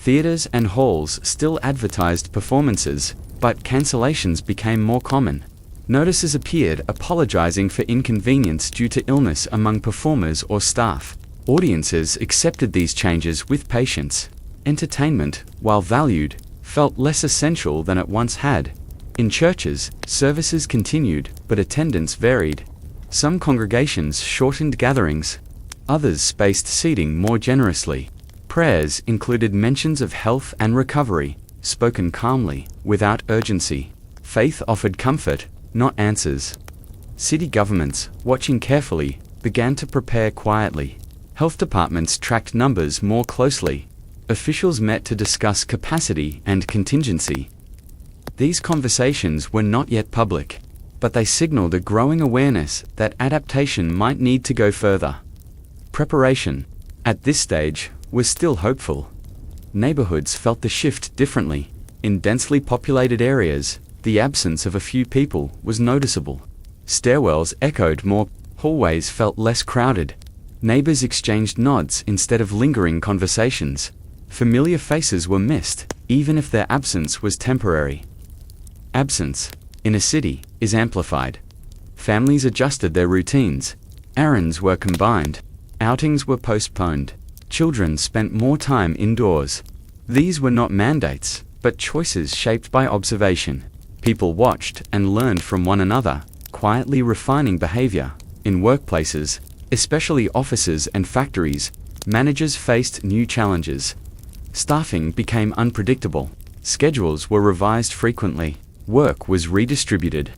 Theaters and halls still advertised performances, but cancellations became more common. Notices appeared apologizing for inconvenience due to illness among performers or staff. Audiences accepted these changes with patience. Entertainment, while valued, felt less essential than it once had. In churches, services continued, but attendance varied. Some congregations shortened gatherings. Others spaced seating more generously. Prayers included mentions of health and recovery, spoken calmly, without urgency. Faith offered comfort, not answers. City governments, watching carefully, began to prepare quietly. Health departments tracked numbers more closely. Officials met to discuss capacity and contingency. These conversations were not yet public, but they signaled a growing awareness that adaptation might need to go further. Preparation, at this stage, was still hopeful. Neighborhoods felt the shift differently. In densely populated areas, the absence of a few people was noticeable. Stairwells echoed more, hallways felt less crowded. Neighbors exchanged nods instead of lingering conversations. Familiar faces were missed, even if their absence was temporary. Absence, in a city, is amplified. Families adjusted their routines. Errands were combined. Outings were postponed. Children spent more time indoors. These were not mandates, but choices shaped by observation. People watched and learned from one another, quietly refining behavior. In workplaces, especially offices and factories, managers faced new challenges. Staffing became unpredictable. Schedules were revised frequently. Work was redistributed.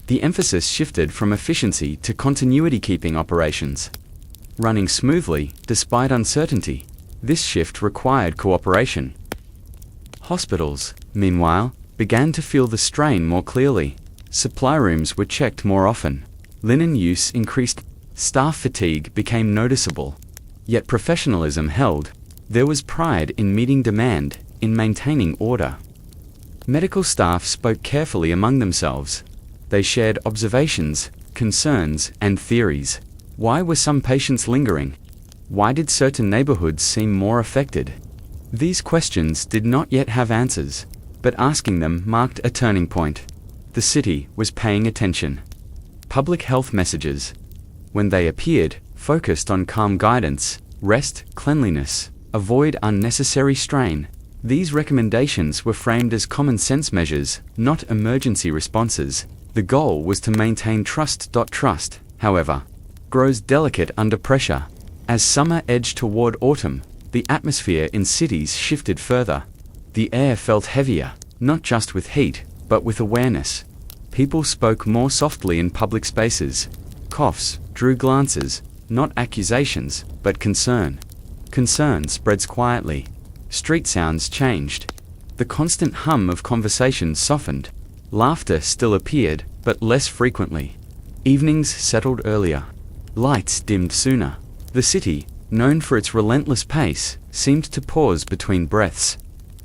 The emphasis shifted from efficiency to continuity, keeping operations running smoothly despite uncertainty. This shift required cooperation. Hospitals, meanwhile, began to feel the strain more clearly. Supply rooms were checked more often. Linen use increased. Staff fatigue became noticeable. Yet professionalism held. There was pride in meeting demand, in maintaining order. Medical staff spoke carefully among themselves. They shared observations, concerns, and theories. Why were some patients lingering? Why did certain neighborhoods seem more affected? These questions did not yet have answers, but asking them marked a turning point. The city was paying attention. public health messages, when they appeared, focused on calm guidance, rest, cleanliness, avoid unnecessary strain. These recommendations were framed as common sense measures, not emergency responses. The goal was to maintain trust. Trust, however, grows delicate under pressure. As summer edged toward autumn, the atmosphere in cities shifted further. The air felt heavier, not just with heat, but with awareness. People spoke more softly in public spaces. Coughs drew glances, not accusations, but concern. Concern spreads quietly. Street sounds changed. The constant hum of conversations softened. Laughter still appeared, but less frequently. Evenings settled earlier. Lights dimmed sooner. The city, known for its relentless pace, seemed to pause between breaths.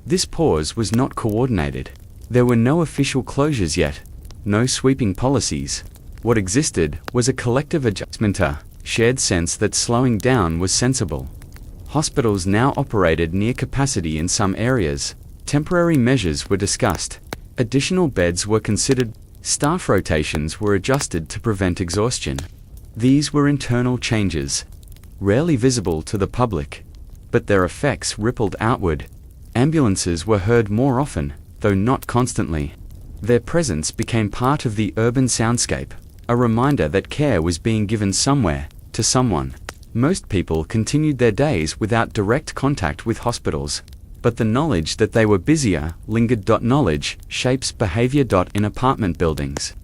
This pause was not coordinated. There were no official closures yet, no sweeping policies. What existed was a collective adjustment, a shared sense that slowing down was sensible. Hospitals now operated near capacity in some areas. Temporary measures were discussed. Additional beds were considered. Staff rotations were adjusted to prevent exhaustion. These were internal changes, rarely visible to the public, but their effects rippled outward. Ambulances were heard more often, though not constantly. Their presence became part of the urban soundscape, a reminder that care was being given somewhere, to someone. Most people continued their days without direct contact with hospitals, but the knowledge that they were busier lingered. Knowledge shapes behavior. In apartment buildings,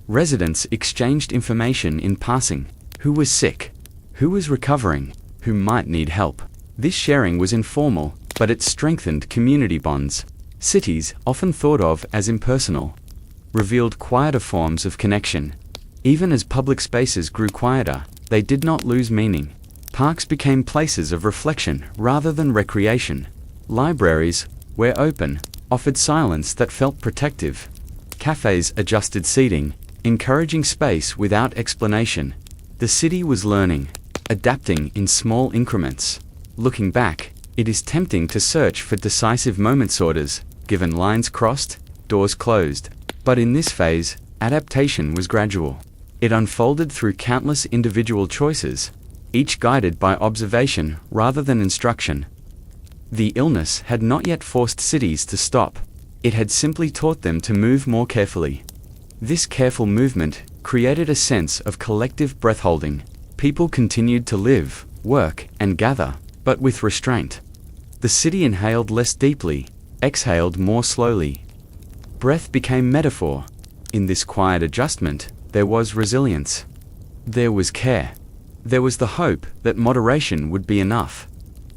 residents exchanged information in passing: who was sick, who was recovering, who might need help. This sharing was informal, but it strengthened community bonds. Cities, often thought of as impersonal, revealed quieter forms of connection. Even as public spaces grew quieter, they did not lose meaning. Parks became places of reflection rather than recreation. Libraries, where open, offered silence that felt protective. Cafes adjusted seating, encouraging space without explanation. The city was learning, adapting in small increments. Looking back, it is tempting to search for decisive moments, orders given, lines crossed, doors closed. But in this phase, adaptation was gradual. It unfolded through countless individual choices, each guided by observation rather than instruction. The illness had not yet forced cities to stop. It had simply taught them to move more carefully. This careful movement created a sense of collective breathholding. People continued to live, work, and gather, but with restraint. The city inhaled less deeply, exhaled more slowly. Breath became metaphor. In this quiet adjustment, there was resilience. There was care. There was the hope that moderation would be enough.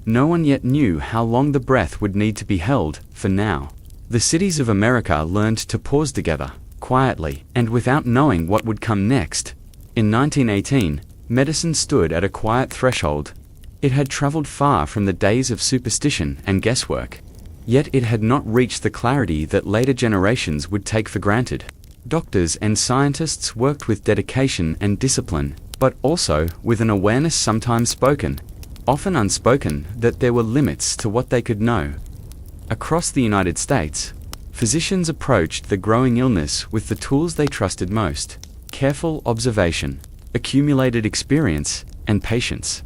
No one yet knew how long the breath would need to be held. For now, the cities of America learned to pause together, quietly, and without knowing what would come next. In 1918, medicine stood at a quiet threshold. It had traveled far from the days of superstition and guesswork. Yet it had not reached the clarity that later generations would take for granted. Doctors and scientists worked with dedication and discipline, but also with an awareness, sometimes spoken, often unspoken, that there were limits to what they could know. Across the United States, physicians approached the growing illness with the tools they trusted most: careful observation, accumulated experience, and patience.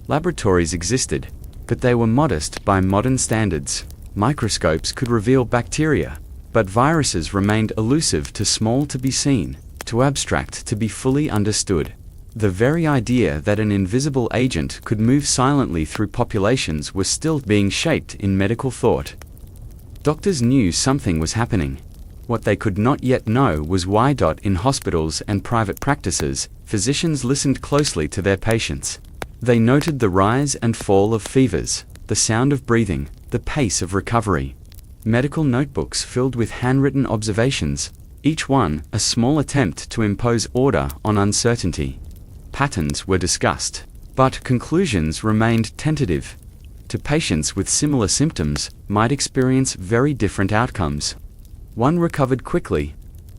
Laboratories existed, but they were modest by modern standards. Microscopes could reveal bacteria, but viruses remained elusive, too small to be seen, too abstract to be fully understood. The very idea that an invisible agent could move silently through populations was still being shaped in medical thought. Doctors knew something was happening. What they could not yet know was why. In hospitals and private practices, physicians listened closely to their patients. They noted the rise and fall of fevers, the sound of breathing, the pace of recovery. Medical notebooks filled with handwritten observations, each one a small attempt to impose order on uncertainty. Patterns were discussed, but conclusions remained tentative. To patients with similar symptoms might experience very different outcomes. One recovered quickly,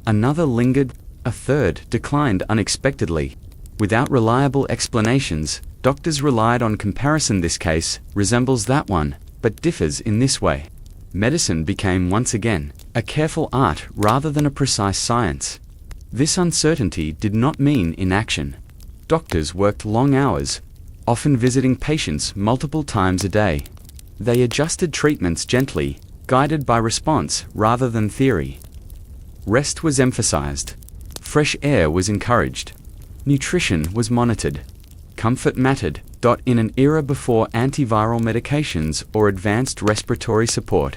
another lingered, a third declined unexpectedly. Without reliable explanations, doctors relied on comparison. This case resembles that one, but differs in this way. Medicine became once again a careful art rather than a precise science. This uncertainty did not mean inaction. Doctors worked long hours, often visiting patients multiple times a day. They adjusted treatments gently, guided by response rather than theory. Rest was emphasized. Fresh air was encouraged. Nutrition was monitored. Comfort mattered. In an era before antiviral medications or advanced respiratory support,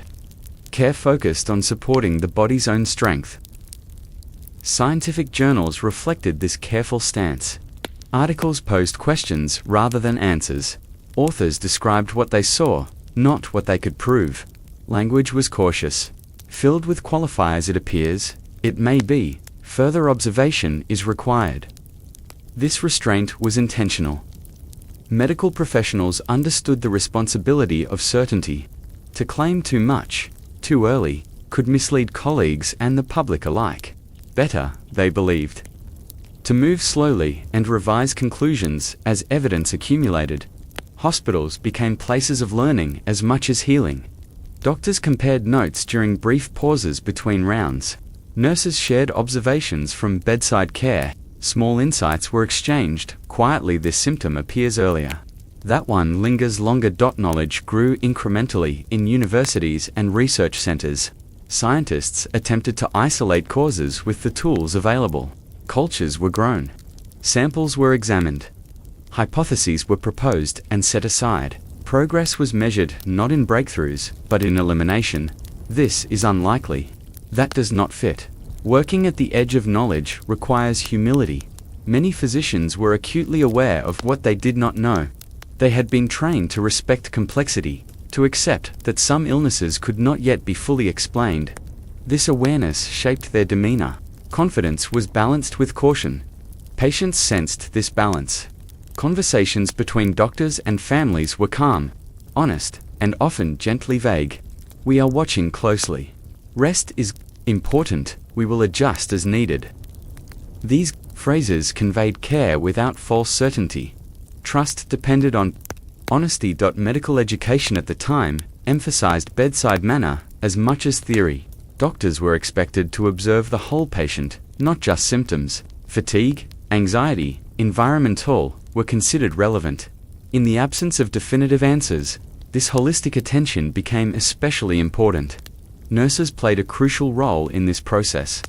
care focused on supporting the body's own strength. Scientific journals reflected this careful stance. Articles posed questions rather than answers. Authors described what they saw, not what they could prove. Language was cautious, filled with qualifiers. It appears, it may be, further observation is required. This restraint was intentional. Medical professionals understood the responsibility of certainty. To claim too much, too early, could mislead colleagues and the public alike. Better, they believed, to move slowly and revise conclusions as evidence accumulated. Hospitals became places of learning as much as healing. Doctors compared notes during brief pauses between rounds. Nurses shared observations from bedside care. Small insights were exchanged quietly. This symptom appears earlier. That one lingers longer. Knowledge grew incrementally in universities and research centers. Scientists attempted to isolate causes with the tools available. Cultures were grown. Samples were examined. Hypotheses were proposed and set aside. Progress was measured not in breakthroughs, but in elimination. This is unlikely. That does not fit. Working at the edge of knowledge requires humility. Many physicians were acutely aware of what they did not know. They had been trained to respect complexity, to accept that some illnesses could not yet be fully explained. This awareness shaped their demeanor. Confidence was balanced with caution. Patients sensed this balance. Conversations between doctors and families were calm, honest, and often gently vague. We are watching closely. Rest is important. We will adjust as needed. These phrases conveyed care without false certainty. Trust depended on honesty. Medical education at the time emphasized bedside manner as much as theory. Doctors were expected to observe the whole patient, not just symptoms. Fatigue, anxiety, environmental were considered relevant. In the absence of definitive answers, this holistic attention became especially important. Nurses played a crucial role in this process.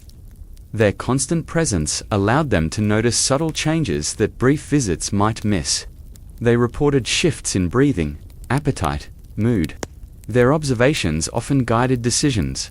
Their constant presence allowed them to notice subtle changes that brief visits might miss. They reported shifts in breathing, appetite, mood. Their observations often guided decisions.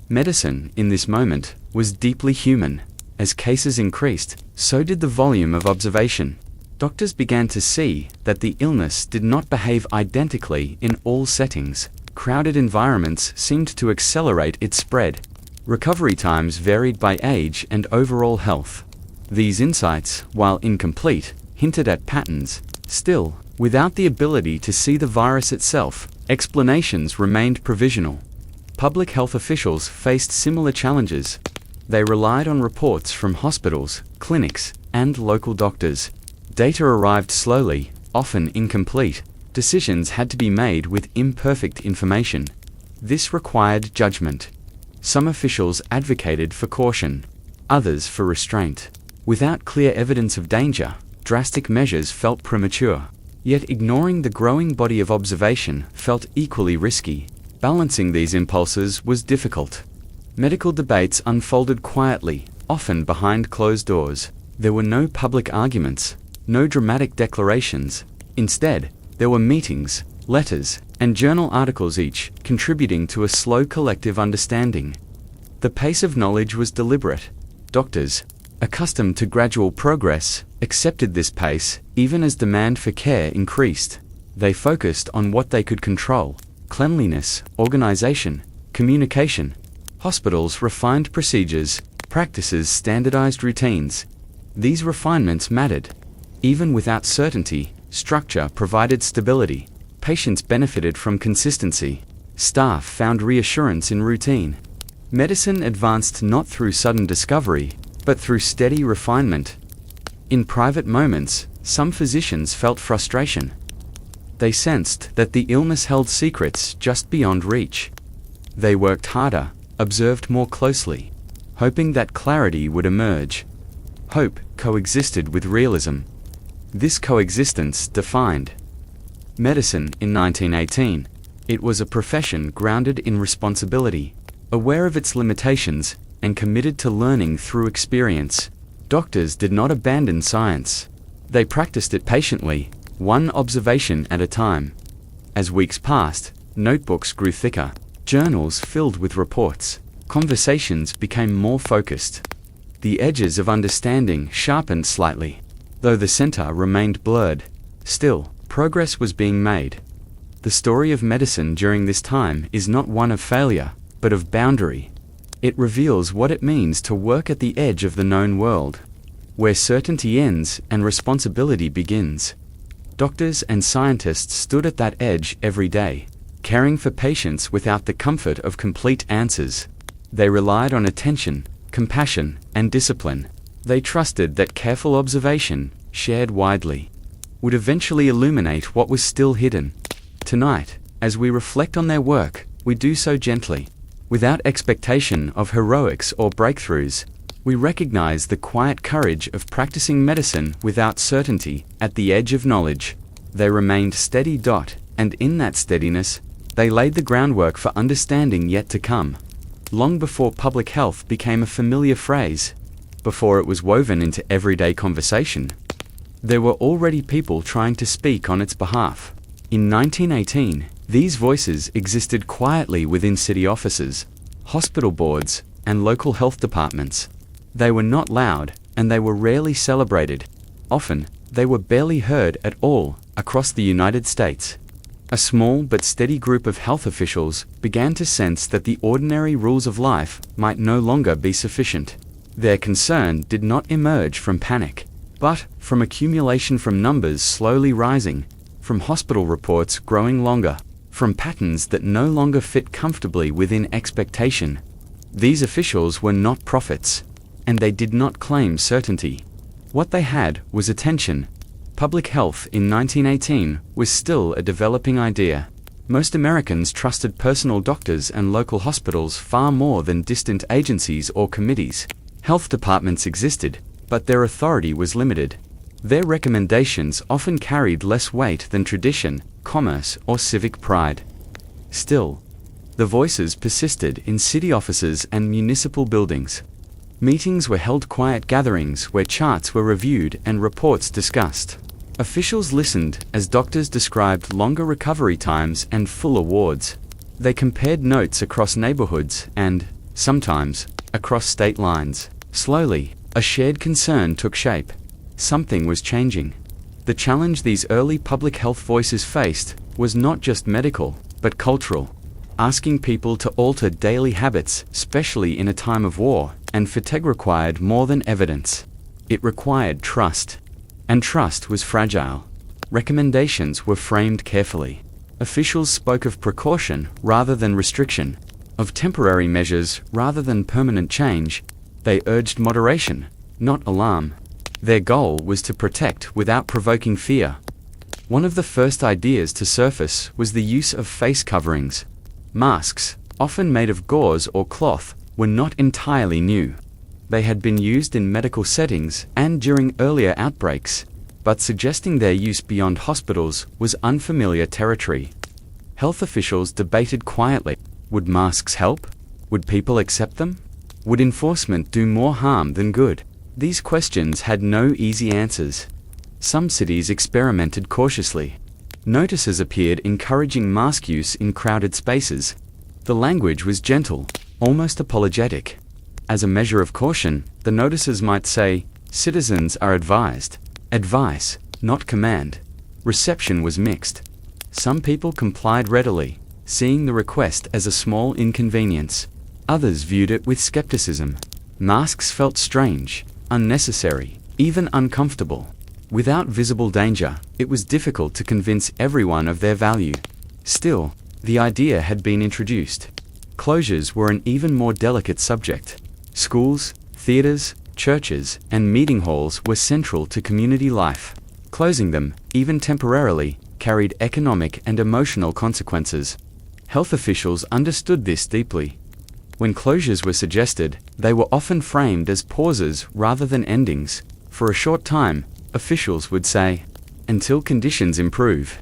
Medicine, in this moment, was deeply human. As cases increased, so did the volume of observation. Doctors began to see that the illness did not behave identically in all settings. Crowded environments seemed to accelerate its spread. Recovery times varied by age and overall health. These insights, while incomplete, hinted at patterns. Still, without the ability to see the virus itself, explanations remained provisional. Public health officials faced similar challenges. They relied on reports from hospitals, clinics, and local doctors. Data arrived slowly, often incomplete. Decisions had to be made with imperfect information. This required judgment. Some officials advocated for caution, others for restraint. Without clear evidence of danger, drastic measures felt premature. Yet ignoring the growing body of observation felt equally risky. Balancing these impulses was difficult. Medical debates unfolded quietly, often behind closed doors. There were no public arguments, no dramatic declarations. Instead, there were meetings, letters, and journal articles, each contributing to a slow collective understanding. The pace of knowledge was deliberate. Doctors, accustomed to gradual progress, accepted this pace even as demand for care increased. They focused on what they could control: cleanliness, organization, communication. Hospitals refined procedures, practices standardized routines. These refinements mattered. Even without certainty, structure provided stability. Patients benefited from consistency. Staff found reassurance in routine. Medicine advanced not through sudden discovery, but through steady refinement. In private moments, some physicians felt frustration. They sensed that the illness held secrets just beyond reach. They worked harder, observed more closely. hoping that clarity would emerge. Hope coexisted with realism. This coexistence defined medicine in 1918. It was a profession grounded in responsibility, aware of its limitations, and committed to learning through experience. Doctors did not abandon science. They practiced it patiently, one observation at a time. As weeks passed, notebooks grew thicker, journals filled with reports, conversations became more focused. The edges of understanding sharpened slightly, though the center remained blurred. Still, progress was being made. The story of medicine during this time is not one of failure, but of boundary. It reveals what it means to work at the edge of the known world, where certainty ends and responsibility begins. Doctors and scientists stood at that edge every day, caring for patients without the comfort of complete answers. They relied on attention, compassion, and discipline. They trusted that careful observation, shared widely, would eventually illuminate what was still hidden. Tonight, as we reflect on their work, we do so gently, without expectation of heroics or breakthroughs. We recognize the quiet courage of practicing medicine without certainty, at the edge of knowledge. They remained steady, and in that steadiness, they laid the groundwork for understanding yet to come. Long before public health became a familiar phrase, before it was woven into everyday conversation, there were already people trying to speak on its behalf. In 1918, these voices existed quietly within city offices, hospital boards, and local health departments. They were not loud, and they were rarely celebrated. Often, they were barely heard at all across the United States. A small but steady group of health officials began to sense that the ordinary rules of life might no longer be sufficient. Their concern did not emerge from panic, but from accumulation, from numbers slowly rising, from hospital reports growing longer, from patterns that no longer fit comfortably within expectation. These officials were not prophets, and they did not claim certainty. What they had was attention. Public health in 1918 was still a developing idea. Most Americans trusted personal doctors and local hospitals far more than distant agencies or committees. Health departments existed, but their authority was limited. Their recommendations often carried less weight than tradition, commerce, or civic pride. Still, the voices persisted in city offices and municipal buildings. Meetings were held, quiet gatherings where charts were reviewed and reports discussed. Officials listened as doctors described longer recovery times and fuller wards. They compared notes across neighborhoods and, sometimes, across state lines. Slowly, a shared concern took shape. Something was changing. The challenge these early public health voices faced was not just medical, but cultural. Asking people to alter daily habits, especially in a time of war and fatigue, required more than evidence. It required trust. And trust was fragile. Recommendations were framed carefully. Officials spoke of precaution rather than restriction, of temporary measures rather than permanent change. They urged moderation, not alarm. Their goal was to protect without provoking fear. One of the first ideas to surface was the use of face coverings. Masks, often made of gauze or cloth, were not entirely new. They had been used in medical settings and during earlier outbreaks, but suggesting their use beyond hospitals was unfamiliar territory. Health officials debated quietly. Would masks help? Would people accept them? Would enforcement do more harm than good? These questions had no easy answers. Some cities experimented cautiously. Notices appeared encouraging mask use in crowded spaces. The language was gentle, almost apologetic. As a measure of caution, the notices might say, "Citizens are advised." Advice, not command. Reception was mixed. Some people complied readily, seeing the request as a small inconvenience. Others viewed it with skepticism. Masks felt strange, unnecessary, even uncomfortable. Without visible danger, it was difficult to convince everyone of their value. Still, the idea had been introduced. Closures were an even more delicate subject. Schools, theaters, churches, and meeting halls were central to community life. Closing them, even temporarily, carried economic and emotional consequences. Health officials understood this deeply. When closures were suggested, they were often framed as pauses rather than endings. For a short time, officials would say, "until conditions improve."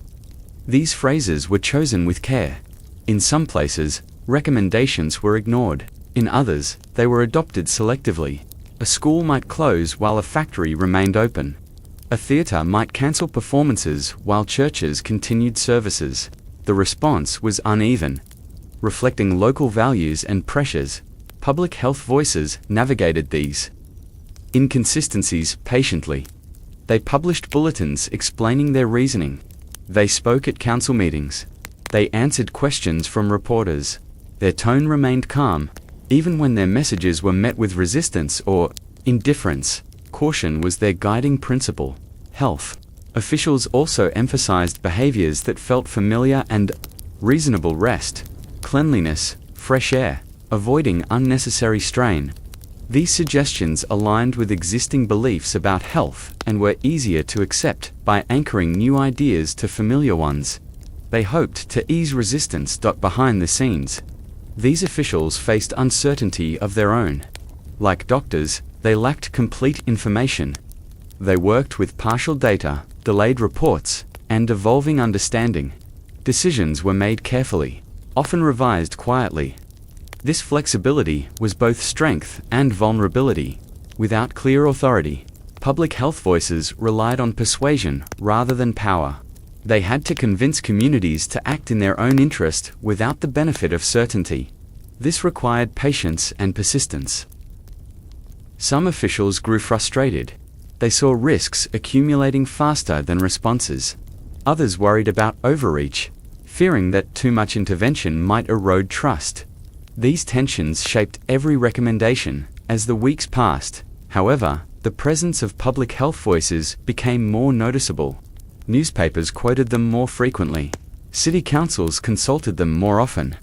These phrases were chosen with care. In some places, recommendations were ignored. In others, they were adopted selectively. A school might close while a factory remained open. A theater might cancel performances while churches continued services. The response was uneven. Reflecting local values and pressures, public health voices navigated these inconsistencies patiently. They published bulletins explaining their reasoning. They spoke at council meetings. They answered questions from reporters. Their tone remained calm, even when their messages were met with resistance or indifference. Caution was their guiding principle. Health officials also emphasized behaviors that felt familiar and reasonable: rest, cleanliness, fresh air, avoiding unnecessary strain. These suggestions aligned with existing beliefs about health and were easier to accept by anchoring new ideas to familiar ones. They hoped to ease resistance. Behind the scenes, these officials faced uncertainty of their own. Like doctors, they lacked complete information. They worked with partial data, delayed reports, and evolving understanding. Decisions were made carefully, often revised quietly. This flexibility was both strength and vulnerability. Without clear authority, public health voices relied on persuasion rather than power. They had to convince communities to act in their own interest without the benefit of certainty. This required patience and persistence. Some officials grew frustrated. They saw risks accumulating faster than responses. Others worried about overreach, fearing that too much intervention might erode trust. These tensions shaped every recommendation. As the weeks passed, however, the presence of public health voices became more noticeable. Newspapers quoted them more frequently. City councils consulted them more often.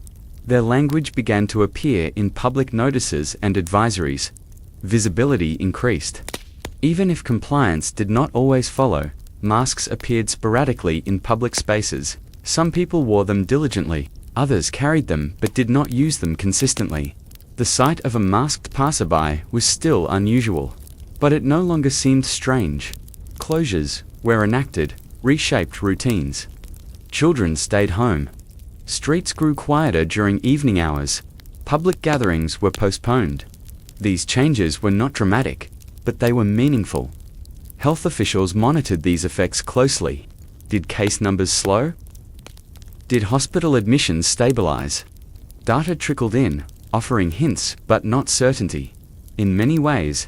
Their language began to appear in public notices and advisories. Visibility increased. Even if compliance did not always follow, masks appeared sporadically in public spaces. Some people wore them diligently, others carried them but did not use them consistently. The sight of a masked passerby was still unusual, but it no longer seemed strange. Closures, where enacted, reshaped routines. Children stayed home. Streets grew quieter during evening hours. Public gatherings were postponed. These changes were not dramatic, but they were meaningful. Health officials monitored these effects closely. Did case numbers slow? Did hospital admissions stabilize? Data trickled in, offering hints but not certainty. In many ways,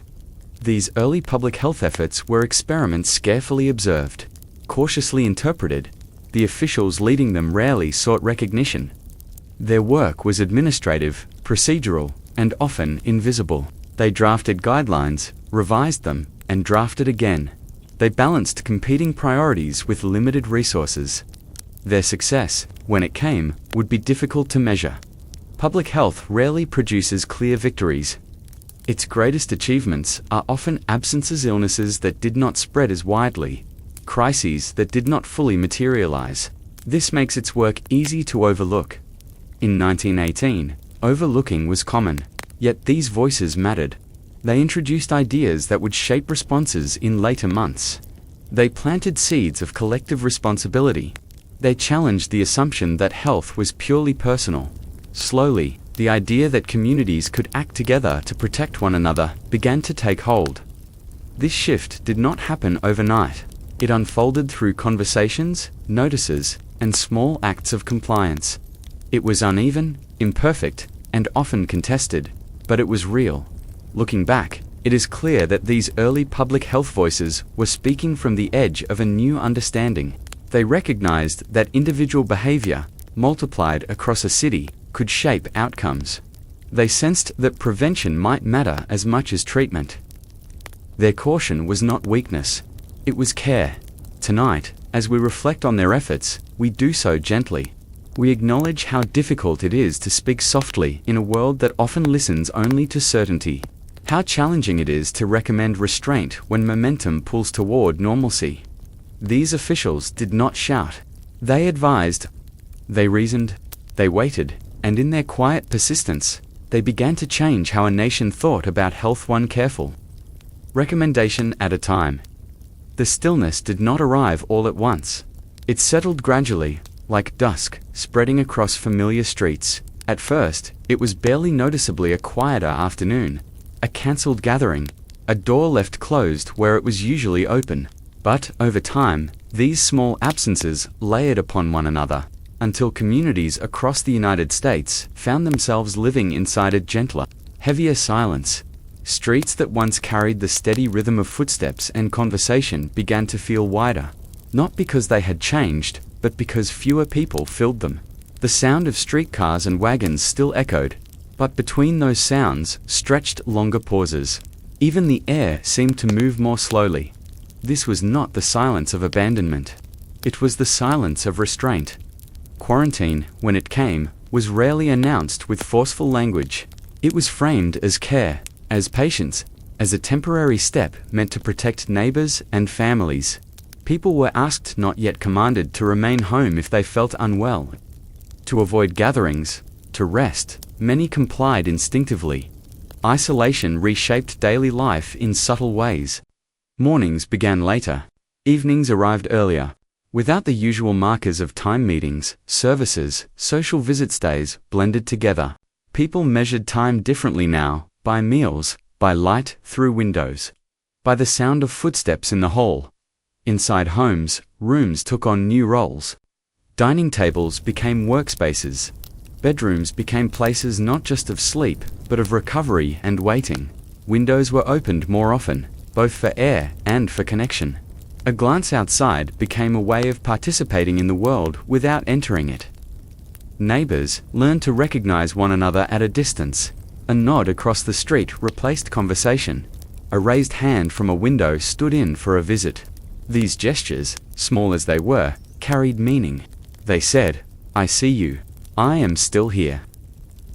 these early public health efforts were experiments carefully observed, cautiously interpreted. The officials leading them rarely sought recognition. Their work was administrative, procedural, and often invisible. They drafted guidelines, revised them, and drafted again. They balanced competing priorities with limited resources. Their success, when it came, would be difficult to measure. Public health rarely produces clear victories. Its greatest achievements are often absences, illnesses that did not spread as widely, crises that did not fully materialize. This makes its work easy to overlook. In 1918, overlooking was common, yet these voices mattered. They introduced ideas that would shape responses in later months. They planted seeds of collective responsibility. They challenged the assumption that health was purely personal. Slowly, the idea that communities could act together to protect one another began to take hold. This shift did not happen overnight. It unfolded through conversations, notices, and small acts of compliance. It was uneven, imperfect, and often contested, but it was real. Looking back, it is clear that these early public health voices were speaking from the edge of a new understanding. They recognized that individual behavior, multiplied across a city, could shape outcomes. They sensed that prevention might matter as much as treatment. Their caution was not weakness. It was care. Tonight, as we reflect on their efforts, we do so gently. We acknowledge how difficult it is to speak softly in a world that often listens only to certainty. How challenging it is to recommend restraint when momentum pulls toward normalcy. These officials did not shout. They advised. They reasoned. They waited. And in their quiet persistence, They began to change how a nation thought about health, one careful recommendation at a time. The stillness did not arrive all at once. It settled gradually, like dusk, spreading across familiar streets. At first, it was barely noticeably a quieter afternoon, a cancelled gathering, a door left closed where it was usually open. But, over time, these small absences layered upon one another, until communities across the United States found themselves living inside a gentler, heavier silence. Streets that once carried the steady rhythm of footsteps and conversation began to feel wider, not because they had changed, but because fewer people filled them. The sound of streetcars and wagons still echoed, but between those sounds stretched longer pauses. Even the air seemed to move more slowly. This was not the silence of abandonment. It was the silence of restraint. Quarantine, when it came, was rarely announced with forceful language. It was framed as care, as patience, as a temporary step meant to protect neighbors and families. People were asked, not yet commanded, to remain home if they felt unwell, to avoid gatherings, to rest. Many complied instinctively. Isolation reshaped daily life in subtle ways. Mornings began later. Evenings arrived earlier. Without the usual markers of time, meetings, services, social visits, days blended together. People measured time differently now, by meals, by light through windows, by the sound of footsteps in the hall. Inside homes, rooms took on new roles. Dining tables became workspaces. Bedrooms became places not just of sleep, but of recovery and waiting. Windows were opened more often, both for air and for connection. A glance outside became a way of participating in the world without entering it. Neighbors learned to recognize one another at a distance. A nod across the street replaced conversation. A raised hand from a window stood in for a visit. These gestures, small as they were, carried meaning. They said, "I see you. I am still here."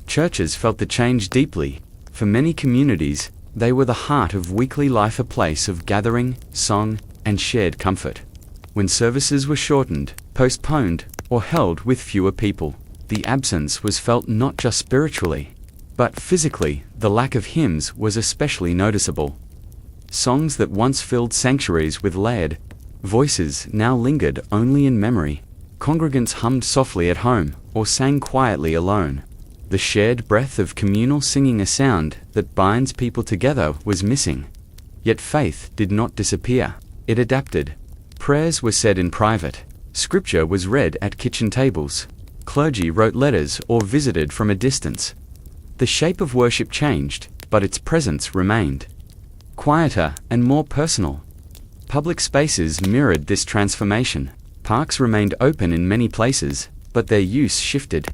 Churches felt the change deeply. For many communities, they were the heart of weekly life, a place of gathering, song, and shared comfort. When services were shortened, postponed, or held with fewer people, the absence was felt not just spiritually, but physically. The lack of hymns was especially noticeable. Songs that once filled sanctuaries with layered voices now lingered only in memory. Congregants hummed softly at home, or sang quietly alone. The shared breath of communal singing, a sound that binds people together, was missing. Yet faith did not disappear. It adapted. Prayers were said in private. Scripture was read at kitchen tables. Clergy wrote letters or visited from a distance. The shape of worship changed, but its presence remained. Quieter and more personal. Public spaces mirrored this transformation. Parks remained open in many places, but their use shifted.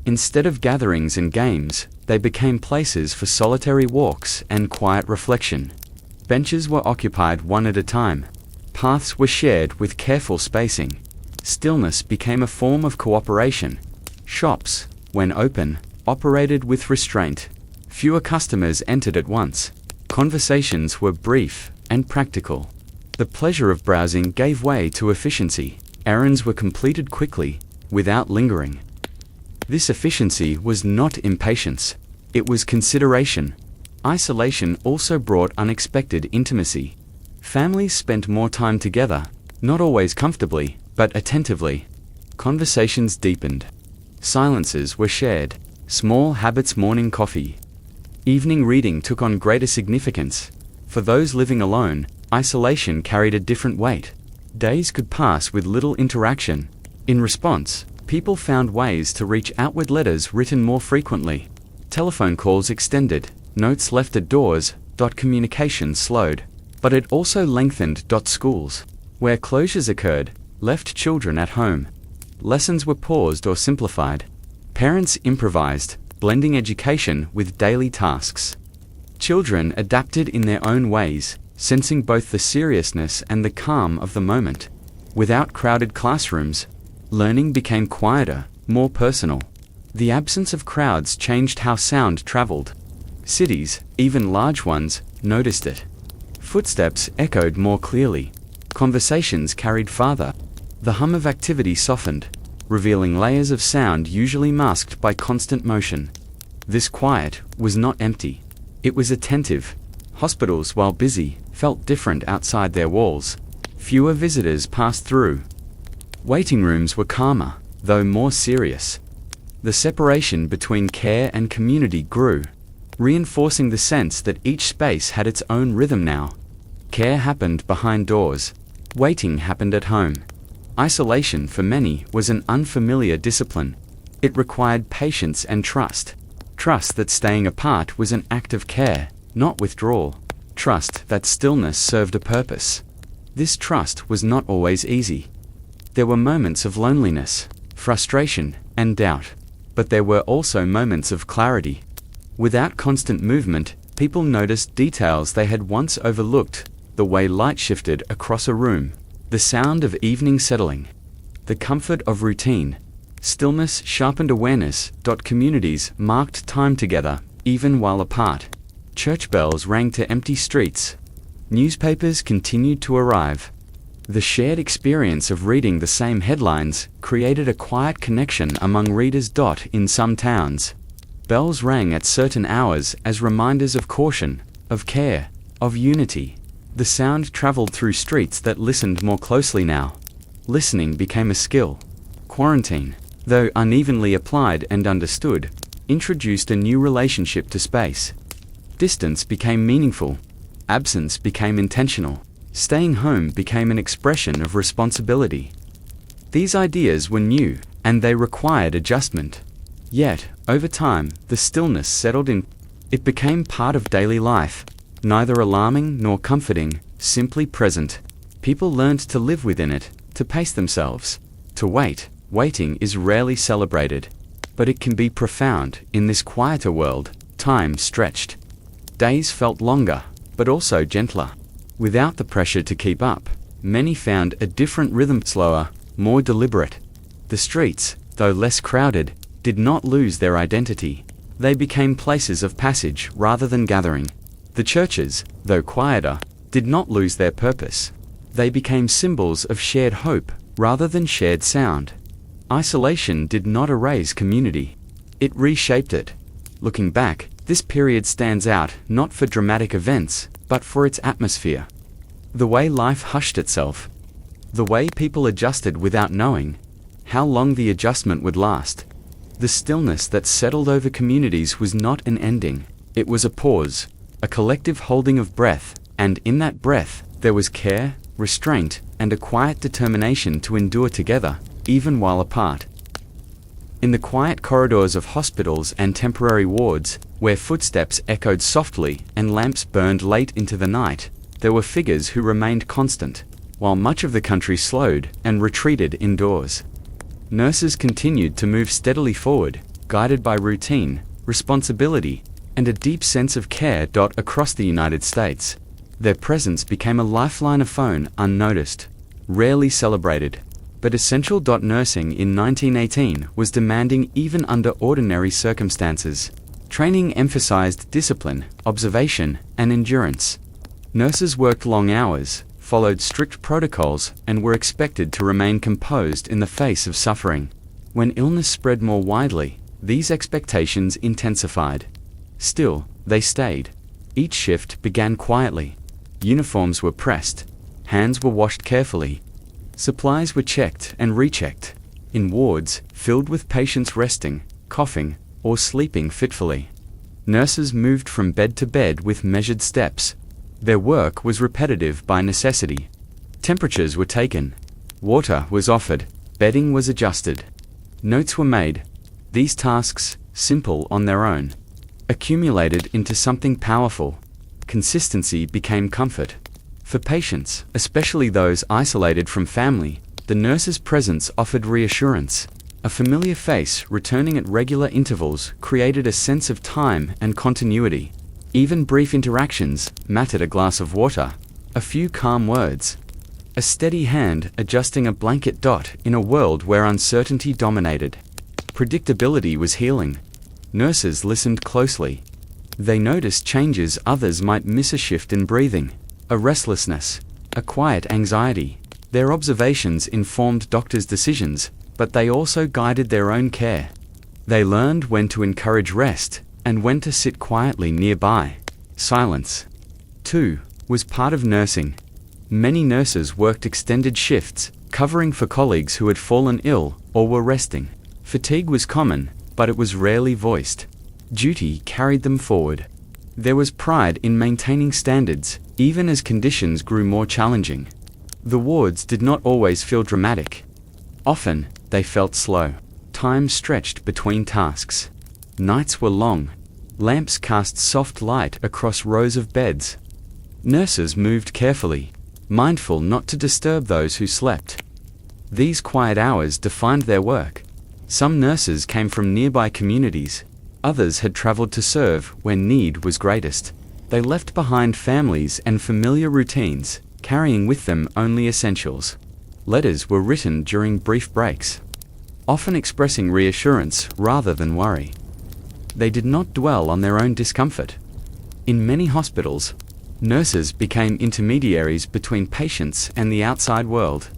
Instead of gatherings and games, they became places for solitary walks and quiet reflection. Benches were occupied one at a time. Paths were shared with careful spacing. Stillness became a form of cooperation. Shops, when open, operated with restraint. Fewer customers entered at once. Conversations were brief and practical. The pleasure of browsing gave way to efficiency. Errands were completed quickly, without lingering. This efficiency was not impatience. It was consideration. Isolation also brought unexpected intimacy. Families spent more time together, not always comfortably, but attentively. Conversations deepened. Silences were shared. Small habits, morning coffee, evening reading, took on greater significance. For those living alone, isolation carried a different weight. Days could pass with little interaction. In response, people found ways to reach outward. Letters written more frequently. Telephone calls extended. Notes left at doors. Communication slowed. But it also lengthened. Schools, where closures occurred, left children at home. Lessons were paused or simplified. Parents improvised, blending education with daily tasks. Children adapted in their own ways, sensing both the seriousness and the calm of the moment. Without crowded classrooms, learning became quieter, more personal. The absence of crowds changed how sound traveled. Cities, even large ones, noticed it. Footsteps echoed more clearly. Conversations carried farther. The hum of activity softened, revealing layers of sound usually masked by constant motion. This quiet was not empty. It was attentive. Hospitals, while busy, felt different outside their walls. Fewer visitors passed through. Waiting rooms were calmer, though more serious. The separation between care and community grew, reinforcing the sense that each space had its own rhythm now. Care happened behind doors. Waiting happened at home. Isolation for many was an unfamiliar discipline. It required patience and trust. Trust that staying apart was an act of care, not withdrawal. Trust that stillness served a purpose. This trust was not always easy. There were moments of loneliness, frustration, and doubt. But there were also moments of clarity. Without constant movement, people noticed details they had once overlooked: the way light shifted across a room, the sound of evening settling, the comfort of routine. Stillness sharpened awareness. Communities marked time together, even while apart. Church bells rang to empty streets. Newspapers continued to arrive. The shared experience of reading the same headlines created a quiet connection among readers. In some towns, bells rang at certain hours as reminders of caution, of care, of unity. The sound traveled through streets that listened more closely now. Listening became a skill. Quarantine, though unevenly applied and understood, introduced a new relationship to space. Distance became meaningful. Absence became intentional. Staying home became an expression of responsibility. These ideas were new, and they required adjustment. Yet, over time, the stillness settled in. It became part of daily life, neither alarming nor comforting, simply present. People learned to live within it, to pace themselves, to wait. Waiting is rarely celebrated, but it can be profound. In this quieter world, time stretched. Days felt longer, but also gentler. Without the pressure to keep up, many found a different rhythm: slower, more deliberate. The streets, though less crowded, did not lose their identity. They became places of passage rather than gathering. The churches, though quieter, did not lose their purpose. They became symbols of shared hope rather than shared sound. Isolation did not erase community. It reshaped it. Looking back, this period stands out not for dramatic events, but for its atmosphere. The way life hushed itself. The way people adjusted without knowing how long the adjustment would last. The stillness that settled over communities was not an ending. It was a pause, a collective holding of breath, and in that breath, there was care, restraint, and a quiet determination to endure together, even while apart. In the quiet corridors of hospitals and temporary wards, where footsteps echoed softly and lamps burned late into the night, there were figures who remained constant, while much of the country slowed and retreated indoors. Nurses continued to move steadily forward, guided by routine, responsibility, and a deep sense of care. Across the United States, their presence became a lifeline, a phone unnoticed, rarely celebrated, but essential. Nursing in 1918 was demanding even under ordinary circumstances. Training emphasized discipline, observation, and endurance. Nurses worked long hours, followed strict protocols, and were expected to remain composed in the face of suffering. When illness spread more widely, these expectations intensified. Still, they stayed. Each shift began quietly. Uniforms were pressed. Hands were washed carefully. Supplies were checked and rechecked. In wards filled with patients resting, coughing, or sleeping fitfully, nurses moved from bed to bed with measured steps. Their work was repetitive by necessity. Temperatures were taken. Water was offered. Bedding was adjusted. Notes were made. These tasks, simple on their own, accumulated into something powerful. Consistency became comfort. For patients, especially those isolated from family, the nurse's presence offered reassurance. A familiar face returning at regular intervals created a sense of time and continuity. Even brief interactions mattered: a glass of water, a few calm words, a steady hand adjusting a blanket. In a world where uncertainty dominated, predictability was healing. Nurses listened closely. They noticed changes others might miss: a shift in breathing, a restlessness, a quiet anxiety. Their observations informed doctors' decisions, but they also guided their own care. They learned when to encourage rest and when to sit quietly nearby. Silence, too, was part of nursing. Many nurses worked extended shifts, covering for colleagues who had fallen ill or were resting. Fatigue was common, but it was rarely voiced. Duty carried them forward. There was pride in maintaining standards, even as conditions grew more challenging. The wards did not always feel dramatic. Often, they felt slow. Time stretched between tasks. Nights were long. Lamps cast soft light across rows of beds. Nurses moved carefully, mindful not to disturb those who slept. These quiet hours defined their work. Some nurses came from nearby communities. Others had traveled to serve where need was greatest. They left behind families and familiar routines, carrying with them only essentials. Letters were written during brief breaks, often expressing reassurance rather than worry. They did not dwell on their own discomfort. In many hospitals, nurses became intermediaries between patients and the outside world.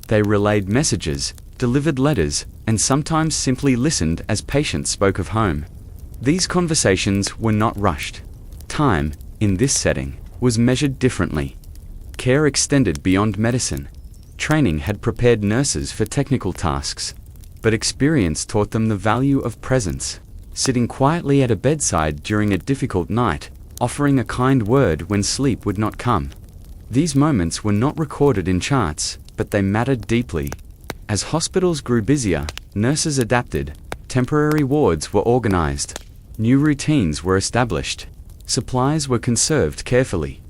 They relayed messages, delivered letters, and sometimes simply listened as patients spoke of home. These conversations were not rushed. Time, in this setting, was measured differently. Care extended beyond medicine. Training had prepared nurses for technical tasks, but experience taught them the value of presence. Sitting quietly at a bedside during a difficult night, offering a kind word when sleep would not come. These moments were not recorded in charts, but they mattered deeply. As hospitals grew busier, nurses adapted. Temporary wards were organized. New routines were established. Supplies were conserved carefully.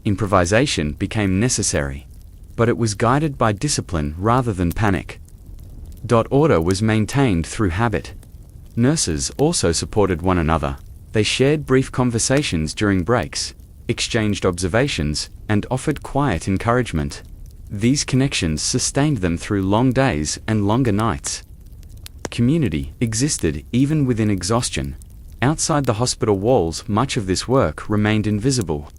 Improvisation became necessary, but it was guided by discipline rather than panic. Order was maintained through habit. Nurses also supported one another. They shared brief conversations during breaks, exchanged observations, and offered quiet encouragement. These connections sustained them through long days and longer nights. Community existed even within exhaustion. Outside the hospital walls, much of this work remained invisible.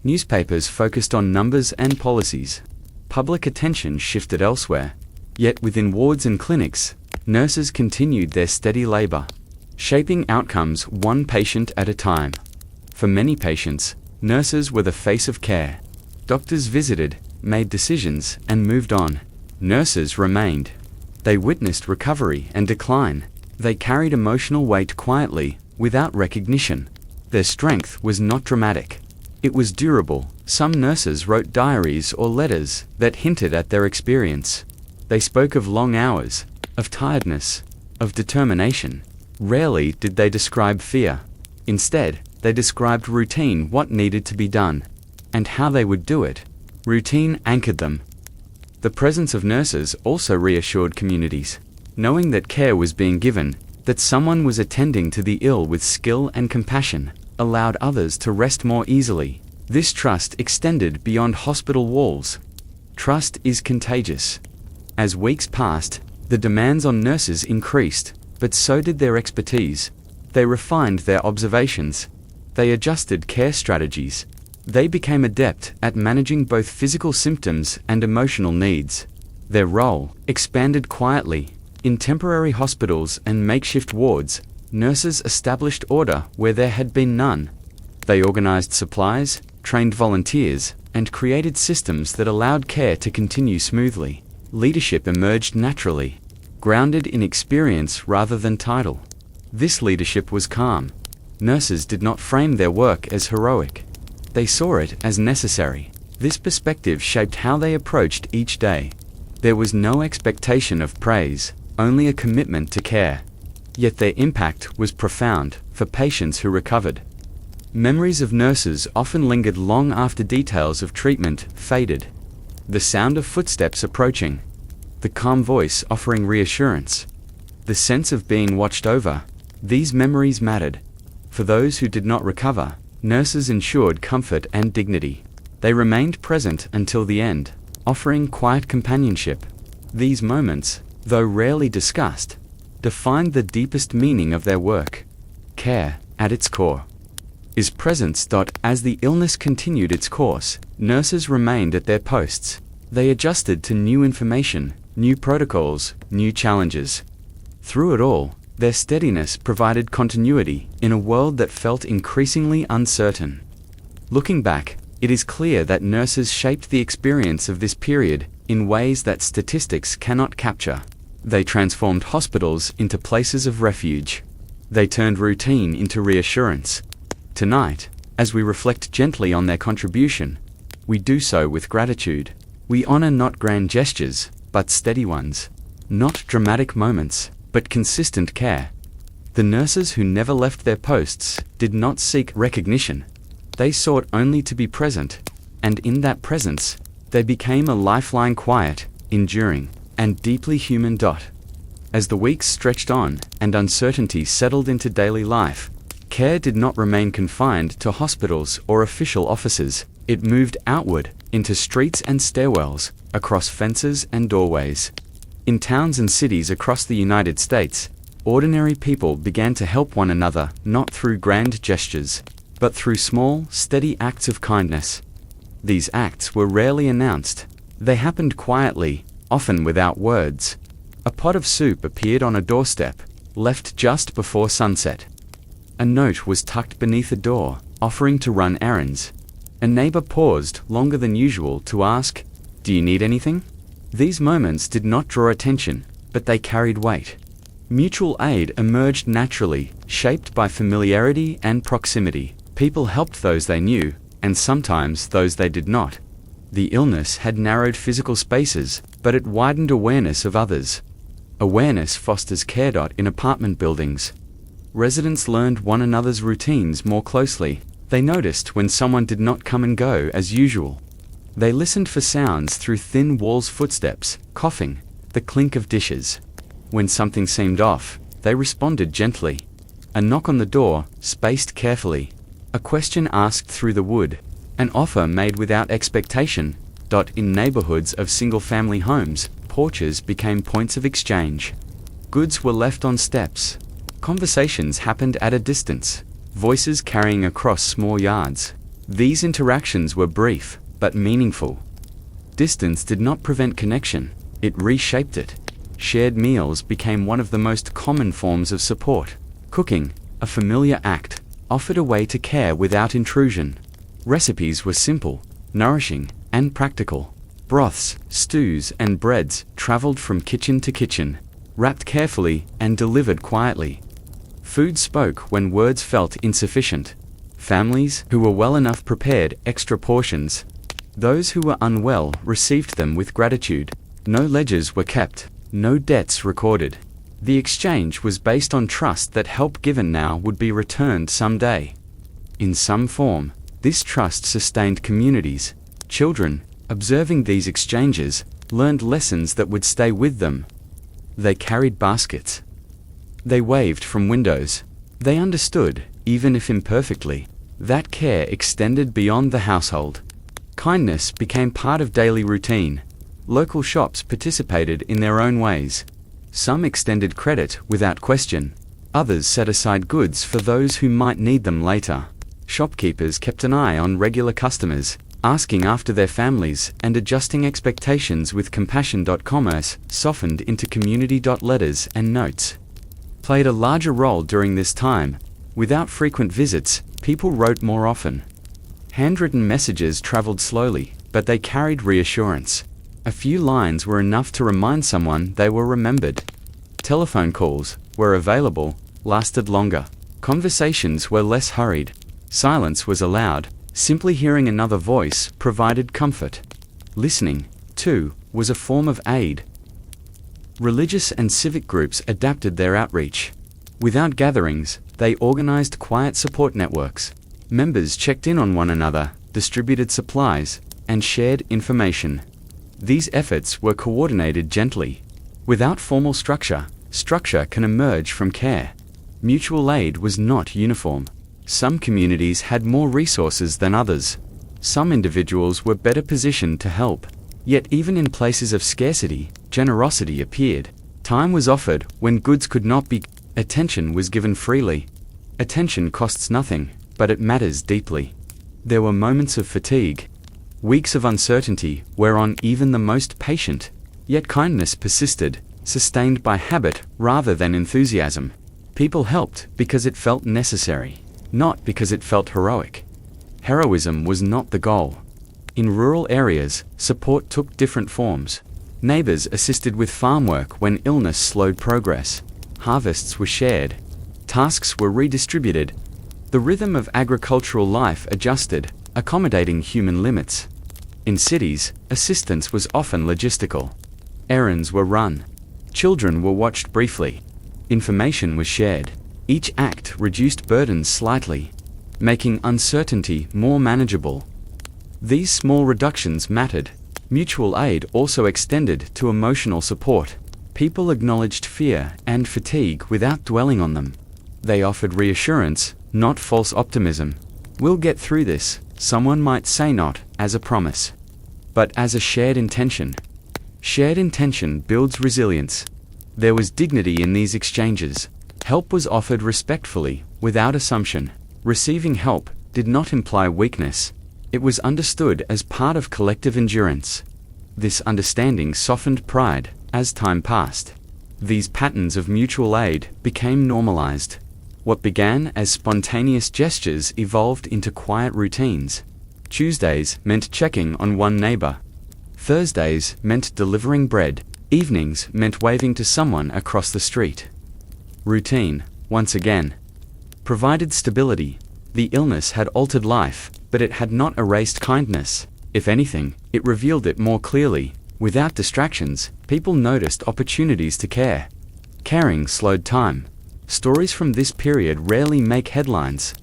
Newspapers focused on numbers and policies. Public attention shifted elsewhere. Yet within wards and clinics, nurses continued their steady labor, shaping outcomes one patient at a time. For many patients, nurses were the face of care. Doctors visited, made decisions, and moved on. Nurses remained. They witnessed recovery and decline. They carried emotional weight quietly, without recognition. Their strength was not dramatic. It was durable. Some nurses wrote diaries or letters that hinted at their experience. They spoke of long hours, of tiredness, of determination. Rarely did they describe fear. Instead, they described routine, what needed to be done, and how they would do it. Routine anchored them. The presence of nurses also reassured communities. Knowing that care was being given, that someone was attending to the ill with skill and compassion, allowed others to rest more easily. This trust extended beyond hospital walls. Trust is contagious. As weeks passed, the demands on nurses increased, but so did their expertise. They refined their observations. They adjusted care strategies. They became adept at managing both physical symptoms and emotional needs. Their role expanded quietly. In temporary hospitals and makeshift wards, nurses established order where there had been none. They organized supplies, trained volunteers, and created systems that allowed care to continue smoothly. Leadership emerged naturally, grounded in experience rather than title. This leadership was calm. Nurses did not frame their work as heroic. They saw it as necessary. This perspective shaped how they approached each day. There was no expectation of praise, only a commitment to care. Yet their impact was profound for patients who recovered. Memories of nurses often lingered long after details of treatment faded. The sound of footsteps approaching, the calm voice offering reassurance, the sense of being watched over, these memories mattered. For those who did not recover, nurses ensured comfort and dignity. They remained present until the end, offering quiet companionship. These moments, though rarely discussed, defined the deepest meaning of their work. Care, at its core, is presence. As the illness continued its course, nurses remained at their posts. They adjusted to new information, new protocols, new challenges. Through it all, Their steadiness provided continuity in a world that felt increasingly uncertain. Looking back, it is clear that nurses shaped the experience of this period in ways that statistics cannot capture. They transformed hospitals into places of refuge. They turned routine into reassurance. Tonight, as we reflect gently on their contribution, we do so with gratitude. We honor not grand gestures, but steady ones. Not dramatic moments, but consistent care. The nurses who never left their posts did not seek recognition. They sought only to be present, and in that presence, they became a lifeline, quiet, enduring, and deeply human. As the weeks stretched on and uncertainty settled into daily life, care did not remain confined to hospitals or official offices. It moved outward into streets and stairwells, across fences and doorways. In towns and cities across the United States, ordinary people began to help one another, not through grand gestures, but through small, steady acts of kindness. These acts were rarely announced. They happened quietly, often without words. A pot of soup appeared on a doorstep, left just before sunset. A note was tucked beneath a door, offering to run errands. A neighbor paused longer than usual to ask, "Do you need anything?" These moments did not draw attention, but they carried weight. Mutual aid emerged naturally, shaped by familiarity and proximity. People helped those they knew, and sometimes those they did not. The illness had narrowed physical spaces, but it widened awareness of others. Awareness fosters care. In apartment buildings, residents learned one another's routines more closely. They noticed when someone did not come and go as usual. They listened for sounds through thin walls: footsteps, coughing, the clink of dishes. When something seemed off, they responded gently. A knock on the door, spaced carefully. A question asked through the wood. An offer made without expectation. In neighborhoods of single-family homes, porches became points of exchange. Goods were left on steps. Conversations happened at a distance, voices carrying across small yards. These interactions were brief, but meaningful. Distance did not prevent connection, it reshaped it. Shared meals became one of the most common forms of support. Cooking, a familiar act, offered a way to care without intrusion. Recipes were simple, nourishing, and practical. Broths, stews, and breads traveled from kitchen to kitchen, wrapped carefully and delivered quietly. Food spoke when words felt insufficient. Families who were well enough prepared extra portions. Those who were unwell received them with gratitude. No ledgers were kept, no debts recorded. The exchange was based on trust that help given now would be returned someday. In some form, this trust sustained communities. Children, observing these exchanges, learned lessons that would stay with them. They carried baskets. They waved from windows. They understood, even if imperfectly, that care extended beyond the household. Kindness became part of daily routine. Local shops participated in their own ways. Some extended credit without question. Others set aside goods for those who might need them later. Shopkeepers kept an eye on regular customers, asking after their families and adjusting expectations with compassion. Commerce, softened into community. Letters and notes played a larger role during this time. Without frequent visits, people wrote more often. Handwritten messages traveled slowly, but they carried reassurance. A few lines were enough to remind someone they were remembered. Telephone calls, where available, lasted longer. Conversations were less hurried. Silence was allowed. Simply hearing another voice provided comfort. Listening, too, was a form of aid. Religious and civic groups adapted their outreach. Without gatherings, they organized quiet support networks. Members checked in on one another, distributed supplies, and shared information. These efforts were coordinated gently. Without formal structure, structure can emerge from care. Mutual aid was not uniform. Some communities had more resources than others. Some individuals were better positioned to help. Yet even in places of scarcity, generosity appeared. Time was offered when goods could not be. Attention was given freely. Attention costs nothing, but it matters deeply. There were moments of fatigue. Weeks of uncertainty wear on even the most patient. Yet kindness persisted, sustained by habit rather than enthusiasm. People helped because it felt necessary, not because it felt heroic. Heroism was not the goal. In rural areas, support took different forms. Neighbors assisted with farm work when illness slowed progress. Harvests were shared. Tasks were redistributed. The rhythm of agricultural life adjusted, accommodating human limits. In cities, assistance was often logistical. Errands were run. Children were watched briefly. Information was shared. Each act reduced burdens slightly, making uncertainty more manageable. These small reductions mattered. Mutual aid also extended to emotional support. People acknowledged fear and fatigue without dwelling on them. They offered reassurance, not false optimism. "We'll get through this," someone might say, not as a promise, but as a shared intention. Shared intention builds resilience. There was dignity in these exchanges. Help was offered respectfully, without assumption. Receiving help did not imply weakness. It was understood as part of collective endurance. This understanding softened pride as time passed. These patterns of mutual aid became normalized. What began as spontaneous gestures evolved into quiet routines. Tuesdays meant checking on one neighbor. Thursdays meant delivering bread. Evenings meant waving to someone across the street. Routine, once again, provided stability. The illness had altered life, but it had not erased kindness. If anything, it revealed it more clearly. Without distractions, people noticed opportunities to care. Caring slowed time. Stories from this period rarely make headlines.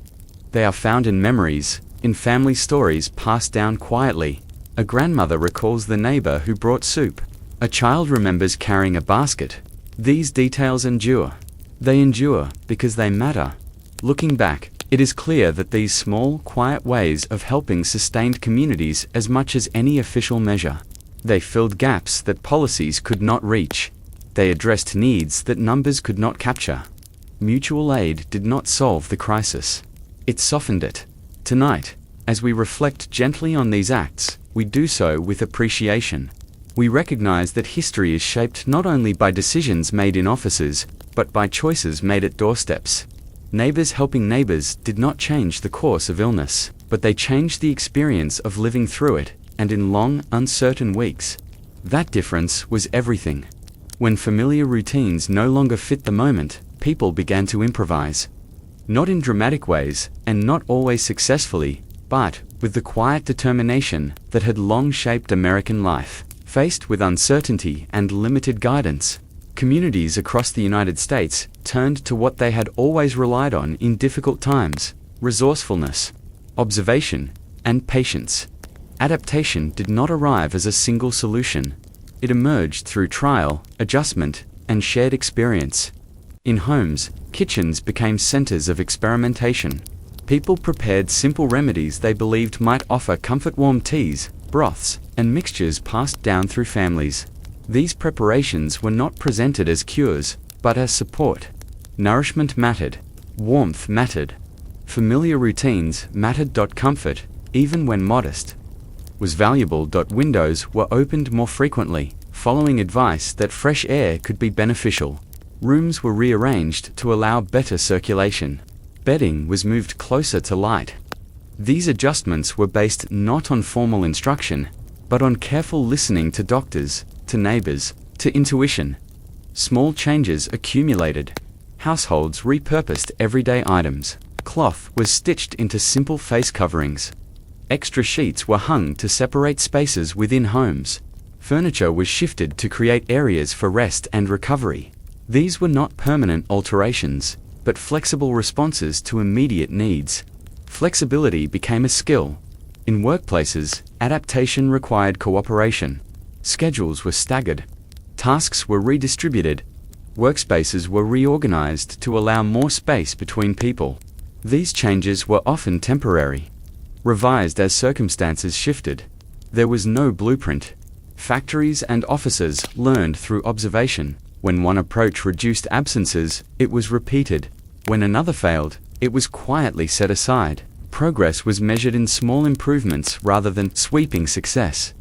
They are found in memories, in family stories passed down quietly. A grandmother recalls the neighbor who brought soup. A child remembers carrying a basket. These details endure. They endure because they matter. Looking back, it is clear that these small, quiet ways of helping sustained communities as much as any official measure. They filled gaps that policies could not reach. They addressed needs that numbers could not capture. Mutual aid did not solve the crisis. It softened it. Tonight, as we reflect gently on these acts, we do so with appreciation. We recognize that history is shaped not only by decisions made in offices, but by choices made at doorsteps. Neighbors helping neighbors did not change the course of illness, but they changed the experience of living through it, and in long, uncertain weeks. That difference was everything. When familiar routines no longer fit the moment, people began to improvise. Not in dramatic ways, and not always successfully, but with the quiet determination that had long shaped American life. Faced with uncertainty and limited guidance, communities across the United States turned to what they had always relied on in difficult times: resourcefulness, observation, and patience. Adaptation did not arrive as a single solution. It emerged through trial, adjustment, and shared experience. In homes, kitchens became centers of experimentation. People prepared simple remedies they believed might offer comfort: warm teas, broths, and mixtures passed down through families. These preparations were not presented as cures, but as support. Nourishment mattered. Warmth mattered. Familiar routines mattered. Comfort, even when modest, was valuable. Windows were opened more frequently, following advice that fresh air could be beneficial. Rooms were rearranged to allow better circulation. Bedding was moved closer to light. These adjustments were based not on formal instruction, but on careful listening to doctors, to neighbors, to intuition. Small changes accumulated. Households repurposed everyday items. Cloth was stitched into simple face coverings. Extra sheets were hung to separate spaces within homes. Furniture was shifted to create areas for rest and recovery. These were not permanent alterations, but flexible responses to immediate needs. Flexibility became a skill. In workplaces, adaptation required cooperation. Schedules were staggered. Tasks were redistributed. Workspaces were reorganized to allow more space between people. These changes were often temporary, revised as circumstances shifted. There was no blueprint. Factories and offices learned through observation. When one approach reduced absences, it was repeated. When another failed, it was quietly set aside. Progress was measured in small improvements rather than sweeping success.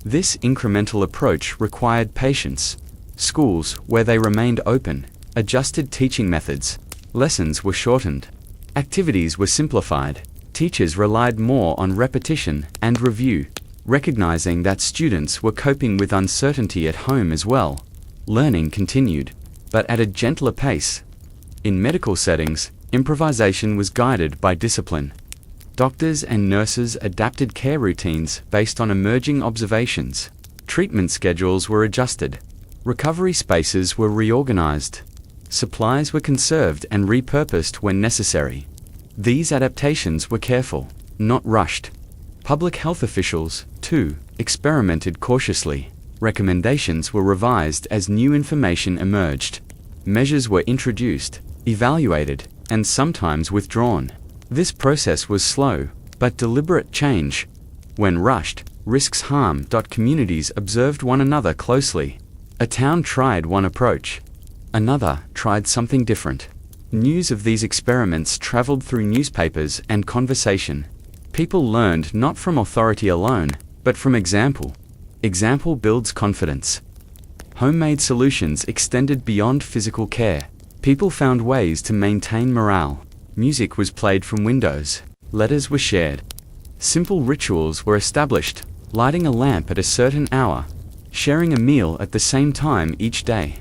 This incremental approach required patience. Schools, where they remained open, adjusted teaching methods. Lessons were shortened. Activities were simplified. Teachers relied more on repetition and review, recognizing that students were coping with uncertainty at home as well. Learning continued, but at a gentler pace. In medical settings, improvisation was guided by discipline. Doctors and nurses adapted care routines based on emerging observations. Treatment schedules were adjusted. Recovery spaces were reorganized. Supplies were conserved and repurposed when necessary. These adaptations were careful, not rushed. Public health officials, too, experimented cautiously. Recommendations were revised as new information emerged. Measures were introduced, evaluated, and sometimes withdrawn. This process was slow, but deliberate change. When rushed, risks harm. Communities observed one another closely. A town tried one approach. Another tried something different. News of these experiments traveled through newspapers and conversation. People learned not from authority alone, but from example. Example builds confidence. Homemade solutions extended beyond physical care. People found ways to maintain morale. Music was played from windows. Letters were shared. Simple rituals were established, lighting a lamp at a certain hour, sharing a meal at the same time each day.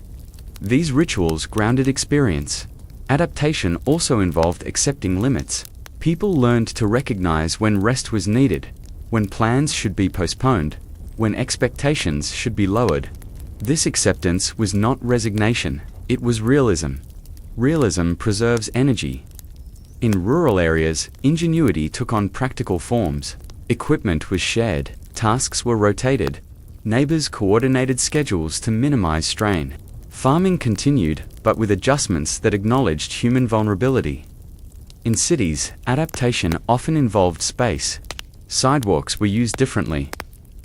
These rituals grounded experience. Adaptation also involved accepting limits. People learned to recognize when rest was needed, when plans should be postponed, when expectations should be lowered. This acceptance was not resignation, it was realism. Realism preserves energy. In rural areas, ingenuity took on practical forms. Equipment was shared, tasks were rotated. Neighbors coordinated schedules to minimize strain. Farming continued, but with adjustments that acknowledged human vulnerability. In cities, adaptation often involved space. Sidewalks were used differently.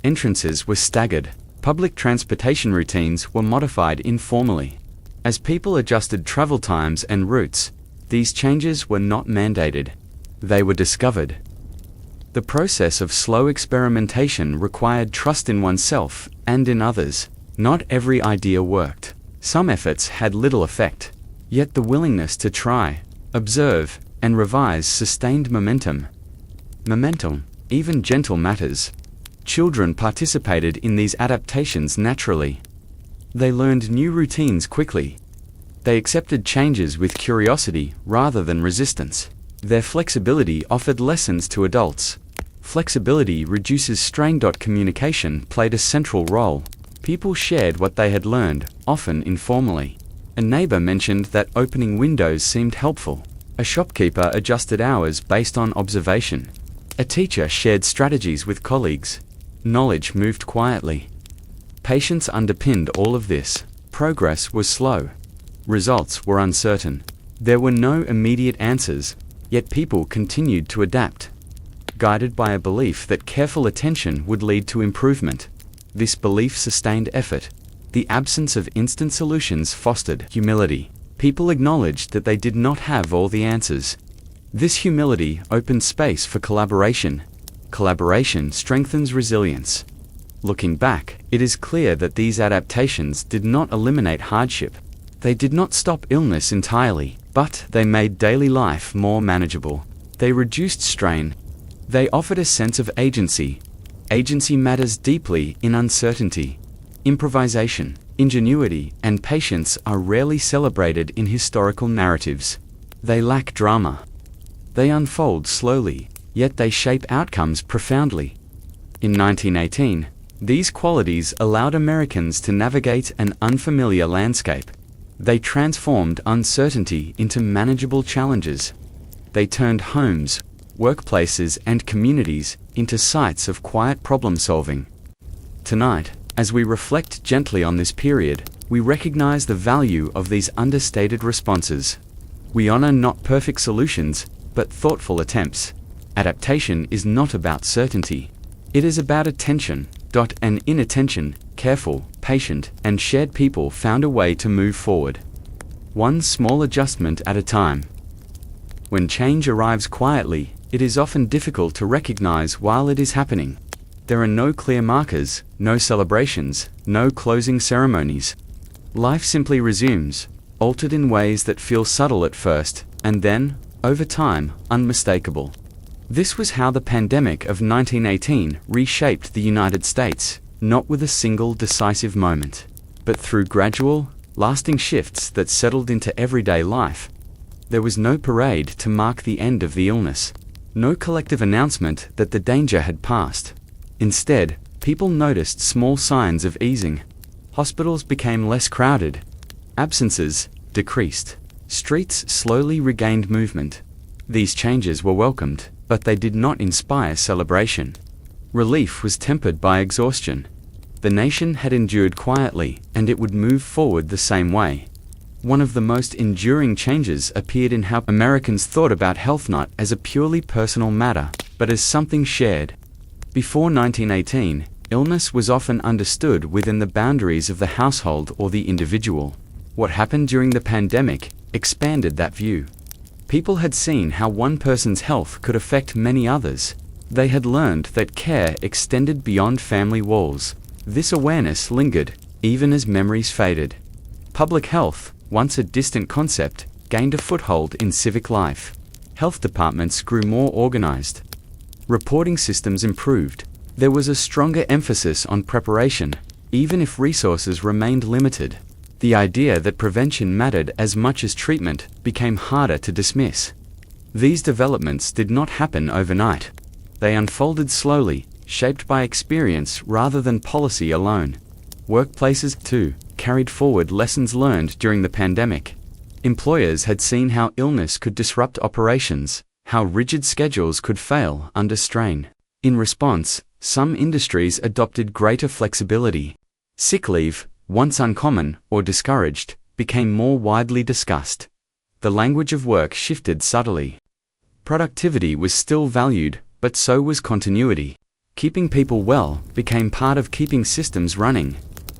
Entrances were staggered. Public transportation routines were modified informally. As people adjusted travel times and routes, these changes were not mandated. They were discovered. The process of slow experimentation required trust in oneself and in others. Not every idea worked. Some efforts had little effect. Yet the willingness to try, observe, and revise sustained momentum. Momentum, even gentle matters. Children participated in these adaptations naturally. They learned new routines quickly. They accepted changes with curiosity rather than resistance. Their flexibility offered lessons to adults. Flexibility reduces strain. Communication played a central role. People shared what they had learned, often informally. A neighbor mentioned that opening windows seemed helpful. A shopkeeper adjusted hours based on observation. A teacher shared strategies with colleagues. Knowledge moved quietly. Patience underpinned all of this. Progress was slow. Results were uncertain. There were no immediate answers, yet people continued to adapt, guided by a belief that careful attention would lead to improvement. This belief sustained effort. The absence of instant solutions fostered humility. People acknowledged that they did not have all the answers. This humility opened space for collaboration. Collaboration strengthens resilience. Looking back, it is clear that these adaptations did not eliminate hardship. They did not stop illness entirely, but they made daily life more manageable. They reduced strain. They offered a sense of agency. Agency matters deeply in uncertainty. Improvisation, ingenuity, and patience are rarely celebrated in historical narratives. They lack drama. They unfold slowly, yet they shape outcomes profoundly. In 1918, these qualities allowed Americans to navigate an unfamiliar landscape. They transformed uncertainty into manageable challenges. They turned homes, workplaces, and communities into sites of quiet problem-solving. Tonight, as we reflect gently on this period, we recognize the value of these understated responses. We honor not perfect solutions, but thoughtful attempts. Adaptation is not about certainty. It is about attention. And inattention, careful, patient, and shared people found a way to move forward. One small adjustment at a time. When change arrives quietly, it is often difficult to recognize while it is happening. There are no clear markers, no celebrations, no closing ceremonies. Life simply resumes. altered in ways that feel subtle at first, and then, over time, unmistakable. This was how the pandemic of 1918 reshaped the United States, not with a single decisive moment, but through gradual, lasting shifts that settled into everyday life. There was no parade to mark the end of the illness, no collective announcement that the danger had passed. Instead, people noticed small signs of easing. Hospitals became less crowded. Absences decreased. Streets slowly regained movement. These changes were welcomed, but they did not inspire celebration. Relief was tempered by exhaustion. The nation had endured quietly, and it would move forward the same way. One of the most enduring changes appeared in how Americans thought about health not as a purely personal matter, but as something shared. Before 1918, illness was often understood within the boundaries of the household or the individual. What happened during the pandemic expanded that view. People had seen how one person's health could affect many others. They had learned that care extended beyond family walls. This awareness lingered, even as memories faded. Public health, once a distant concept, gained a foothold in civic life. Health departments grew more organized. Reporting systems improved. There was a stronger emphasis on preparation, even if resources remained limited. The idea that prevention mattered as much as treatment became harder to dismiss. These developments did not happen overnight. They unfolded slowly, shaped by experience rather than policy alone. Workplaces, too, carried forward lessons learned during the pandemic. Employers had seen how illness could disrupt operations, how rigid schedules could fail under strain. In response, some industries adopted greater flexibility. Sick leave, once uncommon or discouraged, became more widely discussed. The language of work shifted subtly. Productivity was still valued, but so was continuity. Keeping people well became part of keeping systems running.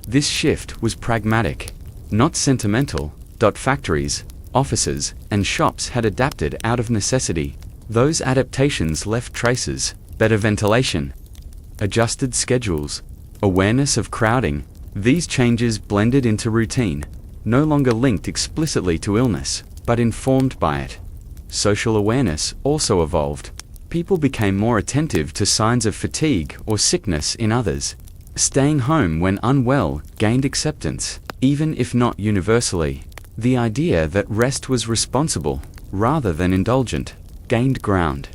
This shift was pragmatic, not sentimental. Factories, offices, and shops had adapted out of necessity. Those adaptations left traces: better ventilation, adjusted schedules, awareness of crowding. These changes blended into routine, no longer linked explicitly to illness, but informed by it. Social awareness also evolved. People became more attentive to signs of fatigue or sickness in others. Staying home when unwell gained acceptance, even if not universally. The idea that rest was responsible, rather than indulgent, gained ground.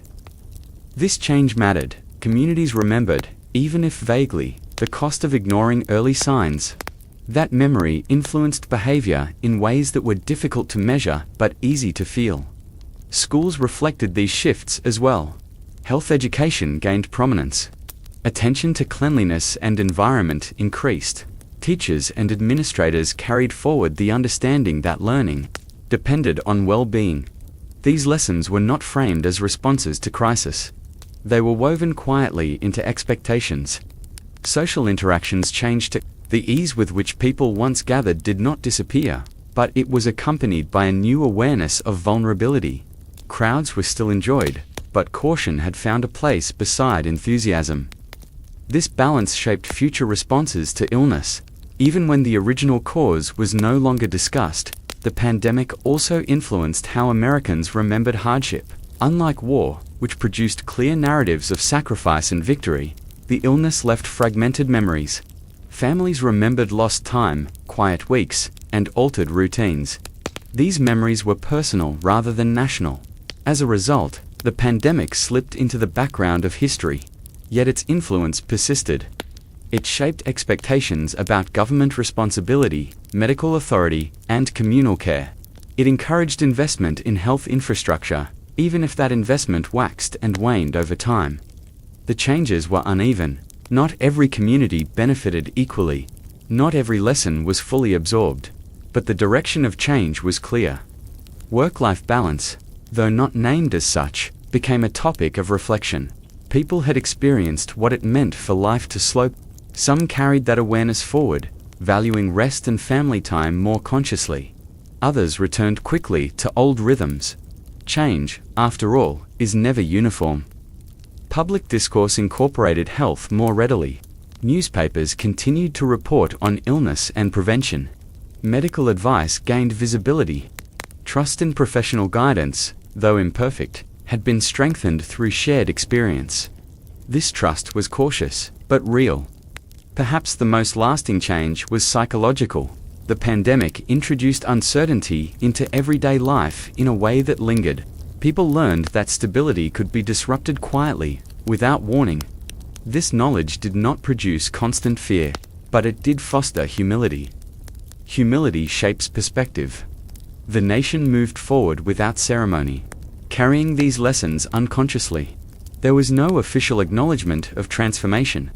This change mattered. Communities remembered, even if vaguely, the cost of ignoring early signs. That memory influenced behavior in ways that were difficult to measure but easy to feel. Schools reflected these shifts as well. Health education gained prominence. Attention to cleanliness and environment increased. Teachers and administrators carried forward the understanding that learning depended on well-being. These lessons were not framed as responses to crisis. They were woven quietly into expectations. Social interactions changed. The ease with which people once gathered did not disappear, but it was accompanied by a new awareness of vulnerability. Crowds were still enjoyed, but caution had found a place beside enthusiasm. This balance shaped future responses to illness. Even when the original cause was no longer discussed, the pandemic also influenced how Americans remembered hardship. Unlike war, which produced clear narratives of sacrifice and victory, the illness left fragmented memories. Families remembered lost time, quiet weeks, and altered routines. These memories were personal rather than national. As a result, the pandemic slipped into the background of history, yet its influence persisted. It shaped expectations about government responsibility, medical authority, and communal care. It encouraged investment in health infrastructure, even if that investment waxed and waned over time. The changes were uneven. Not every community benefited equally. Not every lesson was fully absorbed. But the direction of change was clear. Work-life balance, though not named as such, became a topic of reflection. People had experienced what it meant for life to slow. Some carried that awareness forward, valuing rest and family time more consciously. Others returned quickly to old rhythms. Change, after all, is never uniform. Public discourse incorporated health more readily. Newspapers continued to report on illness and prevention. Medical advice gained visibility. Trust in professional guidance, though imperfect, had been strengthened through shared experience. This trust was cautious, but real. Perhaps the most lasting change was psychological. The pandemic introduced uncertainty into everyday life in a way that lingered. People learned that stability could be disrupted quietly, without warning. This knowledge did not produce constant fear, but it did foster humility. Humility shapes perspective. The nation moved forward without ceremony, carrying these lessons unconsciously. There was no official acknowledgement of transformation.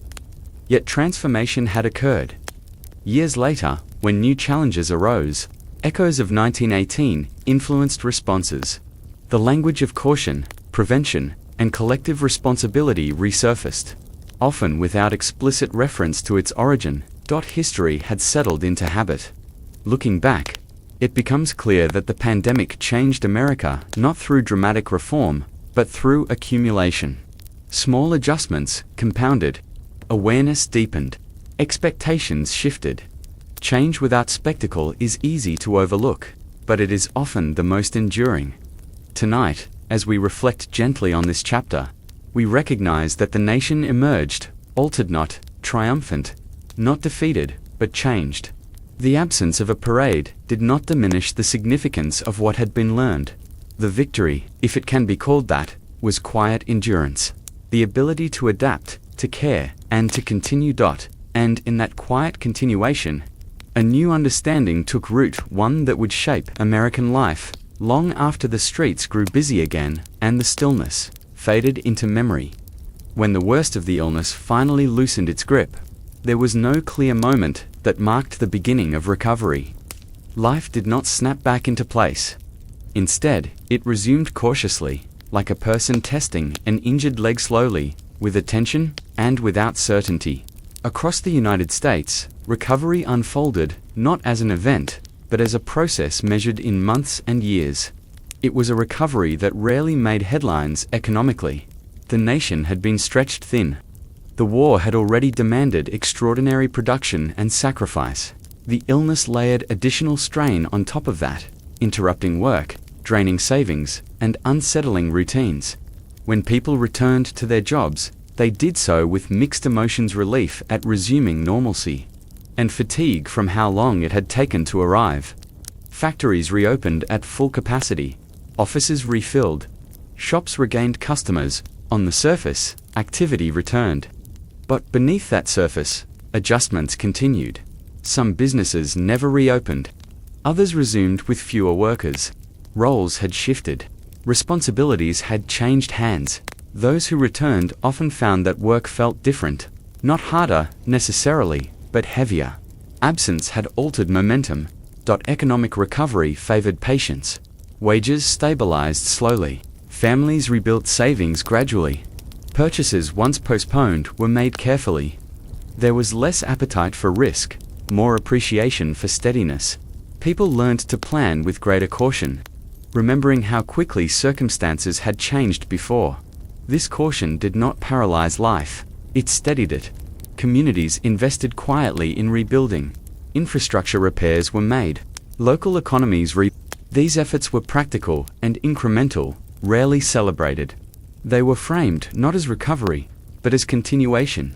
Yet transformation had occurred. Years later, when new challenges arose, echoes of 1918 influenced responses. The language of caution, prevention, and collective responsibility resurfaced, often without explicit reference to its origin. History had settled into habit. Looking back, it becomes clear that the pandemic changed America not through dramatic reform, but through accumulation. Small adjustments compounded, awareness deepened, expectations shifted. Change without spectacle is easy to overlook, but it is often the most enduring. Tonight, as we reflect gently on this chapter, we recognize that the nation emerged, altered not, triumphant, not defeated, but changed. The absence of a parade did not diminish the significance of what had been learned. The victory, if it can be called that, was quiet endurance. The ability to adapt, to care, and to continue. And in that quiet continuation, a new understanding took root, one that would shape American life long after the streets grew busy again and the stillness faded into memory. When the worst of the illness finally loosened its grip, there was no clear moment that marked the beginning of recovery. Life did not snap back into place. Instead, it resumed cautiously, like a person testing an injured leg slowly, with attention and without certainty. Across the United States, recovery unfolded not as an event, but as a process measured in months and years. It was a recovery that rarely made headlines economically. The nation had been stretched thin. The war had already demanded extraordinary production and sacrifice. The illness layered additional strain on top of that, interrupting work, draining savings, and unsettling routines. When people returned to their jobs, they did so with mixed emotions: relief at resuming normalcy, and fatigue from how long it had taken to arrive. Factories reopened at full capacity, offices refilled, shops regained customers. On the surface, activity returned. But beneath that surface, adjustments continued. Some businesses never reopened. Others resumed with fewer workers. Roles had shifted. Responsibilities had changed hands. Those who returned often found that work felt different. Not harder, necessarily, but heavier. Absence had altered momentum. Economic recovery favored patience. Wages stabilized slowly. Families rebuilt savings gradually. Purchases once postponed were made carefully. There was less appetite for risk, more appreciation for steadiness. People learned to plan with greater caution, remembering how quickly circumstances had changed before. This caution did not paralyze life, it steadied it. Communities invested quietly in rebuilding. Infrastructure repairs were made. Local economies These efforts were practical and incremental, rarely celebrated. They were framed not as recovery, but as continuation.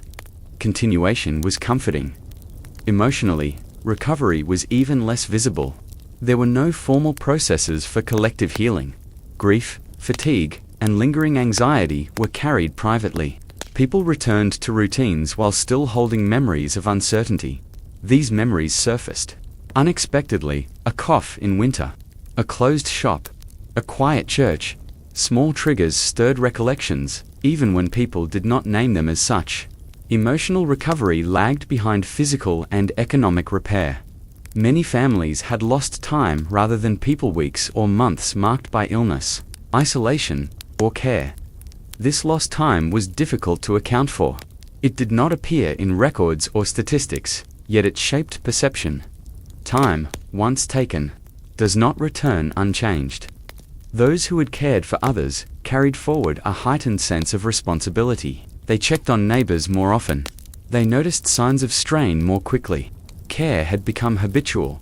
Continuation was comforting. Emotionally, recovery was even less visible. There were no formal processes for collective healing. Grief, fatigue, and lingering anxiety were carried privately. People returned to routines while still holding memories of uncertainty. These memories surfaced unexpectedly: a cough in winter, a closed shop, a quiet church. Small triggers stirred recollections, even when people did not name them as such. Emotional recovery lagged behind physical and economic repair. Many families had lost time rather than people, weeks or months marked by illness, isolation, or care. This lost time was difficult to account for. It did not appear in records or statistics, yet it shaped perception. Time, once taken, does not return unchanged. Those who had cared for others carried forward a heightened sense of responsibility. They checked on neighbors more often. They noticed signs of strain more quickly. Care had become habitual.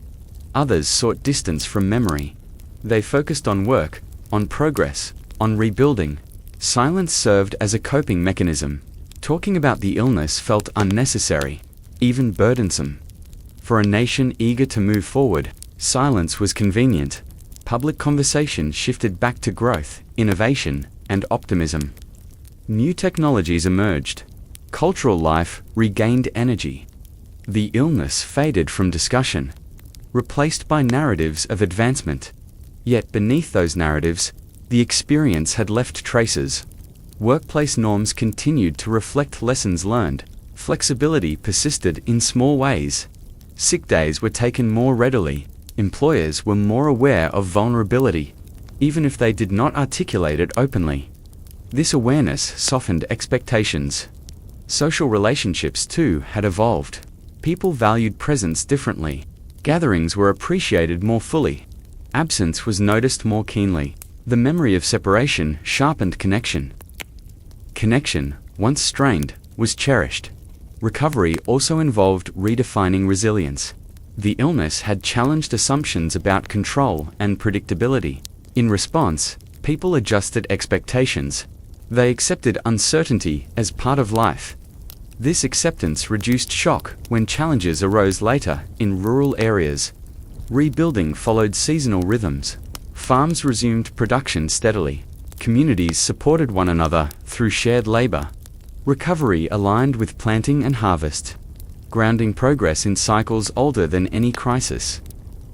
Others sought distance from memory. They focused on work, on progress, on rebuilding. Silence served as a coping mechanism. Talking about the illness felt unnecessary, even burdensome. For a nation eager to move forward, silence was convenient. Public conversation shifted back to growth, innovation, and optimism. New technologies emerged. Cultural life regained energy. The illness faded from discussion, replaced by narratives of advancement. Yet beneath those narratives, the experience had left traces. Workplace norms continued to reflect lessons learned. Flexibility persisted in small ways. Sick days were taken more readily. Employers were more aware of vulnerability, even if they did not articulate it openly. This awareness softened expectations. Social relationships, too, had evolved. People valued presence differently. Gatherings were appreciated more fully. Absence was noticed more keenly. The memory of separation sharpened connection. Connection, once strained, was cherished. Recovery also involved redefining resilience. The illness had challenged assumptions about control and predictability. In response, people adjusted expectations. They accepted uncertainty as part of life. This acceptance reduced shock when challenges arose later in rural areas. Rebuilding followed seasonal rhythms. Farms resumed production steadily. Communities supported one another through shared labor. Recovery aligned with planting and harvest, grounding progress in cycles older than any crisis.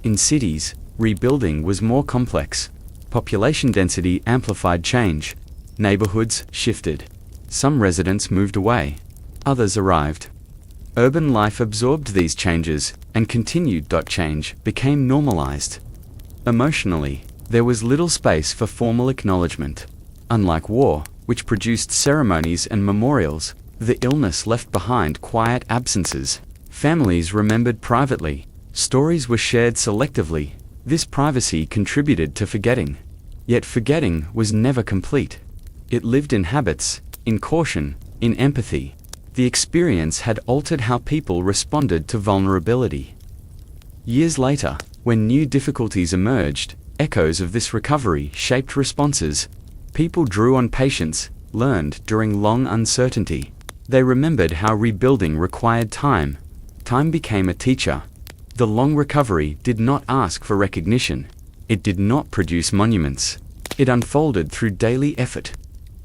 In cities, rebuilding was more complex. Population density amplified change. Neighborhoods shifted. Some residents moved away. Others arrived. Urban life absorbed these changes, and continued. Change became normalized. Emotionally, there was little space for formal acknowledgement. Unlike war, which produced ceremonies and memorials, the illness left behind quiet absences. Families remembered privately. Stories were shared selectively. This privacy contributed to forgetting. Yet forgetting was never complete. It lived in habits, in caution, in empathy. The experience had altered how people responded to vulnerability. Years later, when new difficulties emerged, echoes of this recovery shaped responses. People drew on patience, learned during long uncertainty. They remembered how rebuilding required time. Time became a teacher. The long recovery did not ask for recognition. It did not produce monuments. It unfolded through daily effort.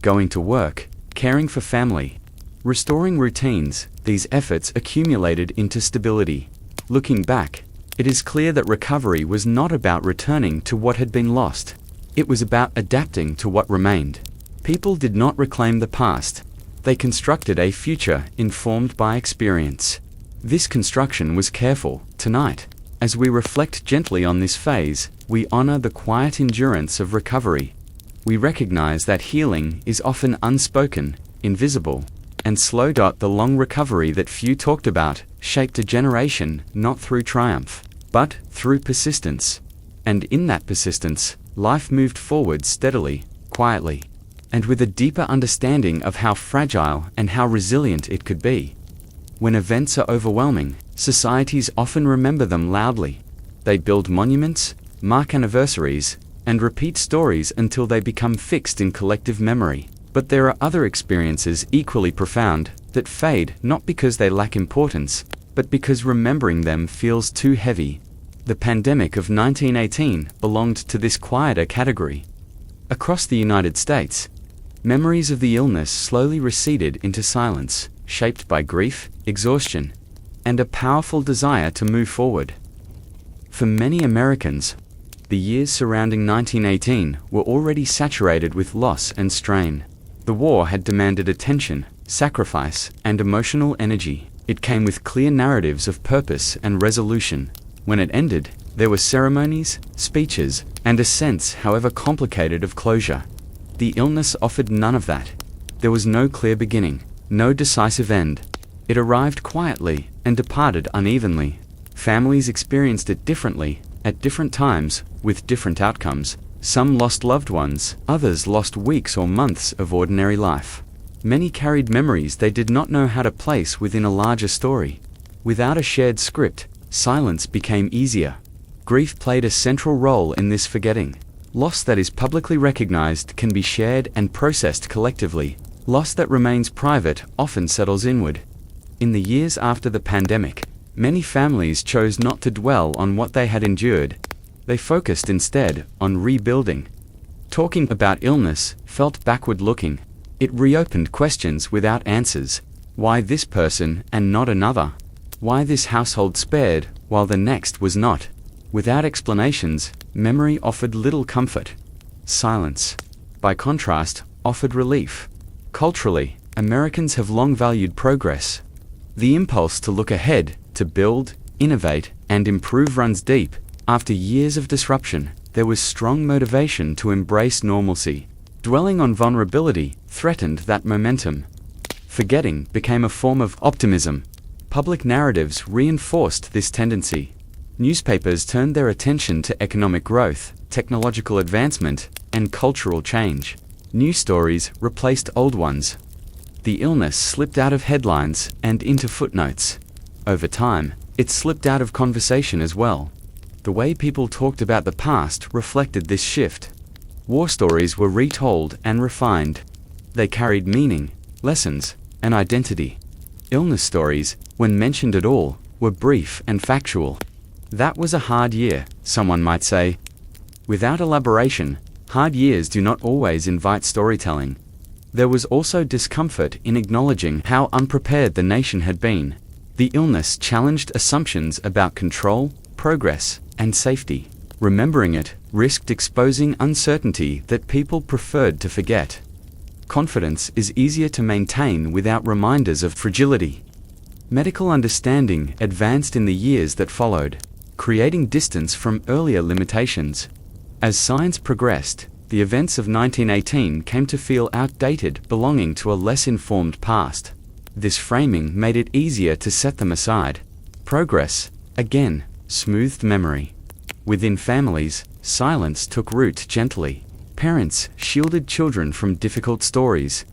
Going to work, caring for family, restoring routines. These efforts accumulated into stability. Looking back, it is clear that recovery was not about returning to what had been lost. It was about adapting to what remained. People did not reclaim the past. They constructed a future informed by experience. This construction was careful. Tonight, as we reflect gently on this phase, we honor the quiet endurance of recovery. We recognize that healing is often unspoken, invisible, and slow. The long recovery that few talked about shaped a generation not through triumph, but through persistence. And in that persistence, life moved forward steadily, quietly, and with a deeper understanding of how fragile and how resilient it could be. When events are overwhelming, societies often remember them loudly. They build monuments, mark anniversaries, and repeat stories until they become fixed in collective memory. But there are other experiences equally profound that fade not because they lack importance, but because remembering them feels too heavy. The pandemic of 1918 belonged to this quieter category. Across the United States, memories of the illness slowly receded into silence, shaped by grief, exhaustion, and a powerful desire to move forward. For many Americans, the years surrounding 1918 were already saturated with loss and strain. The war had demanded attention, sacrifice, and emotional energy. It came with clear narratives of purpose and resolution. When it ended, there were ceremonies, speeches, and a sense, however complicated, of closure. The illness offered none of that. There was no clear beginning, no decisive end. It arrived quietly and departed unevenly. Families experienced it differently, at different times, with different outcomes. Some lost loved ones, others lost weeks or months of ordinary life. Many carried memories they did not know how to place within a larger story. Without a shared script, silence became easier. Grief played a central role in this forgetting. Loss that is publicly recognized can be shared and processed collectively. Loss that remains private often settles inward. In the years after the pandemic, many families chose not to dwell on what they had endured. They focused instead on rebuilding. Talking about illness felt backward-looking. It reopened questions without answers. Why this person and not another? Why this household spared while the next was not? Without explanations, memory offered little comfort. Silence, by contrast, offered relief. Culturally, Americans have long valued progress. The impulse to look ahead, to build, innovate, and improve runs deep. After years of disruption, there was strong motivation to embrace normalcy. Dwelling on vulnerability threatened that momentum. Forgetting became a form of optimism. Public narratives reinforced this tendency. Newspapers turned their attention to economic growth, technological advancement, and cultural change. New stories replaced old ones. The illness slipped out of headlines and into footnotes. Over time, it slipped out of conversation as well. The way people talked about the past reflected this shift. War stories were retold and refined. They carried meaning, lessons, and identity. Illness stories, when mentioned at all, were brief and factual. That was a hard year, someone might say. Without elaboration, hard years do not always invite storytelling. There was also discomfort in acknowledging how unprepared the nation had been. The illness challenged assumptions about control, progress, and safety. Remembering it risked exposing uncertainty that people preferred to forget. Confidence is easier to maintain without reminders of fragility. Medical understanding advanced in the years that followed, creating distance from earlier limitations. As science progressed, the events of 1918 came to feel outdated, belonging to a less informed past. This framing made it easier to set them aside. Progress, again, smoothed memory. Within families, silence took root gently. Parents shielded children from difficult stories.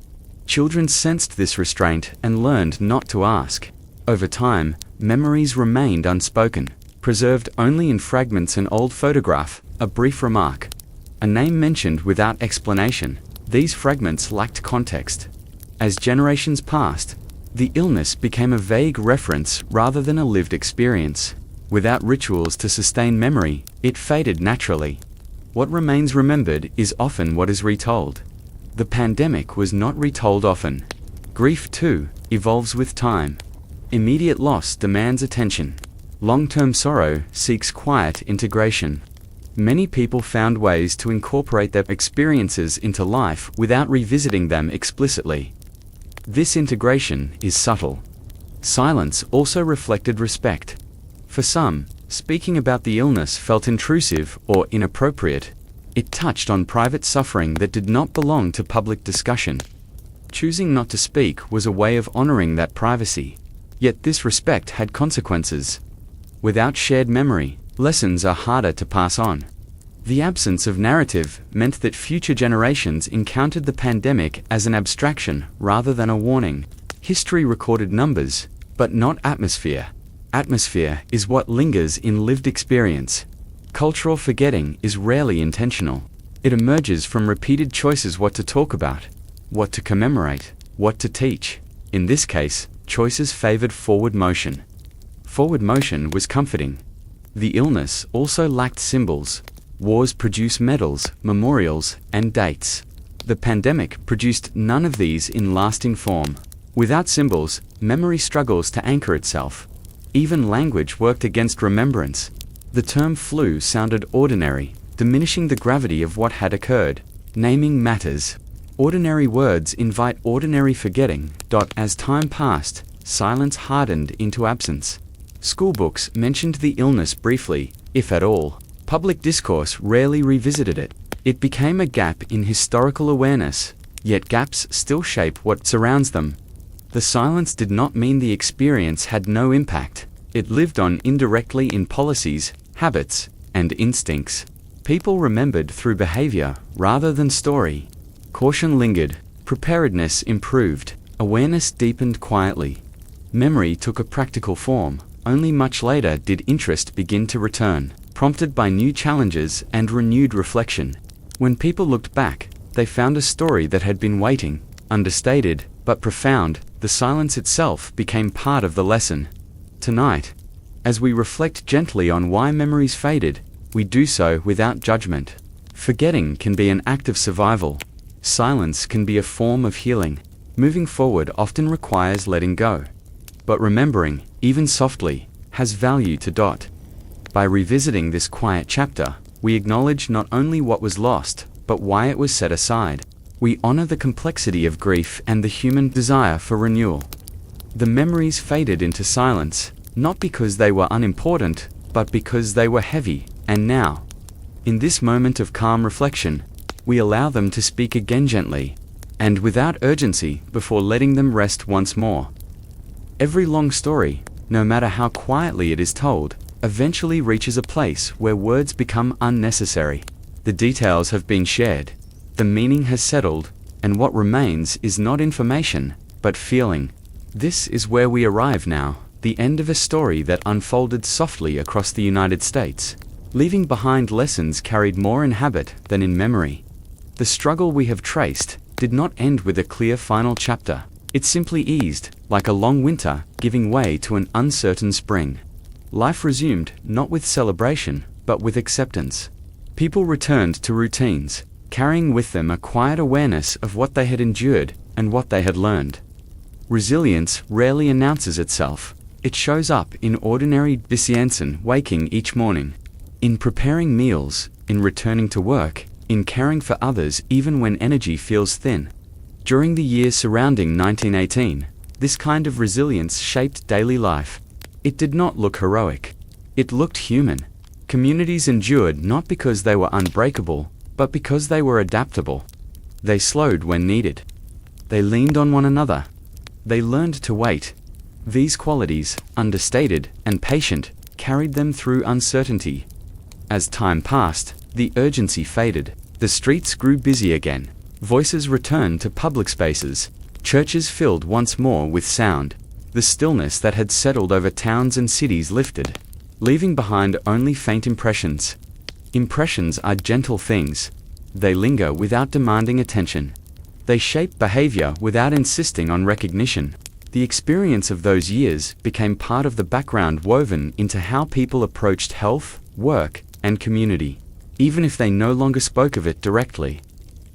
Children sensed this restraint and learned not to ask. Over time, memories remained unspoken, preserved only in fragments: an old photograph, a brief remark, a name mentioned without explanation. These fragments lacked context. As generations passed, the illness became a vague reference rather than a lived experience. Without rituals to sustain memory, it faded naturally. What remains remembered is often what is retold. The pandemic was not retold often. Grief, too, evolves with time. Immediate loss demands attention. Long-term sorrow seeks quiet integration. Many people found ways to incorporate their experiences into life without revisiting them explicitly. This integration is subtle. Silence also reflected respect. For some, speaking about the illness felt intrusive or inappropriate. It touched on private suffering that did not belong to public discussion. Choosing not to speak was a way of honoring that privacy. Yet this respect had consequences. Without shared memory, lessons are harder to pass on. The absence of narrative meant that future generations encountered the pandemic as an abstraction rather than a warning. History recorded numbers, but not atmosphere. Atmosphere is what lingers in lived experience. Cultural forgetting is rarely intentional. It emerges from repeated choices: what to talk about, what to commemorate, what to teach. In this case, choices favored forward motion. Forward motion was comforting. The illness also lacked symbols. Wars produce medals, memorials, and dates. The pandemic produced none of these in lasting form. Without symbols, memory struggles to anchor itself. Even language worked against remembrance. The term flu sounded ordinary, diminishing the gravity of what had occurred. Naming matters. Ordinary words invite ordinary forgetting. As time passed, silence hardened into absence. Schoolbooks mentioned the illness briefly, if at all. Public discourse rarely revisited it. It became a gap in historical awareness, yet gaps still shape what surrounds them. The silence did not mean the experience had no impact. It lived on indirectly in policies, habits, and instincts. People remembered through behavior rather than story. Caution lingered, preparedness improved, awareness deepened quietly. Memory took a practical form. Only much later did interest begin to return. prompted by new challenges and renewed reflection. When people looked back, they found a story that had been waiting, understated, but profound. The silence itself became part of the lesson. Tonight, as we reflect gently on why memories faded, we do so without judgment. Forgetting can be an act of survival. Silence can be a form of healing. Moving forward often requires letting go. But remembering, even softly, has value to Dot. By revisiting this quiet chapter, we acknowledge not only what was lost, but why it was set aside. We honor the complexity of grief and the human desire for renewal. The memories faded into silence, not because they were unimportant, but because they were heavy, and now, in this moment of calm reflection, we allow them to speak again gently, and without urgency, before letting them rest once more. Every long story, no matter how quietly it is told, eventually reaches a place where words become unnecessary. The details have been shared, the meaning has settled, and what remains is not information, but feeling. This is where we arrive now, the end of a story that unfolded softly across the United States, leaving behind lessons carried more in habit than in memory. The struggle we have traced did not end with a clear final chapter. It simply eased, like a long winter, giving way to an uncertain spring. Life resumed, not with celebration, but with acceptance. People returned to routines, carrying with them a quiet awareness of what they had endured and what they had learned. Resilience rarely announces itself. It shows up in ordinary disiensen waking each morning, in preparing meals, in returning to work, in caring for others even when energy feels thin. During the years surrounding 1918, this kind of resilience shaped daily life. It did not look heroic. It looked human. Communities endured not because they were unbreakable, but because they were adaptable. They slowed when needed. They leaned on one another. They learned to wait. These qualities, understated and patient, carried them through uncertainty. As time passed, the urgency faded. The streets grew busy again. Voices returned to public spaces. Churches filled once more with sound. The stillness that had settled over towns and cities lifted, leaving behind only faint impressions. Impressions are gentle things. They linger without demanding attention. They shape behavior without insisting on recognition. The experience of those years became part of the background woven into how people approached health, work, and community, even if they no longer spoke of it directly.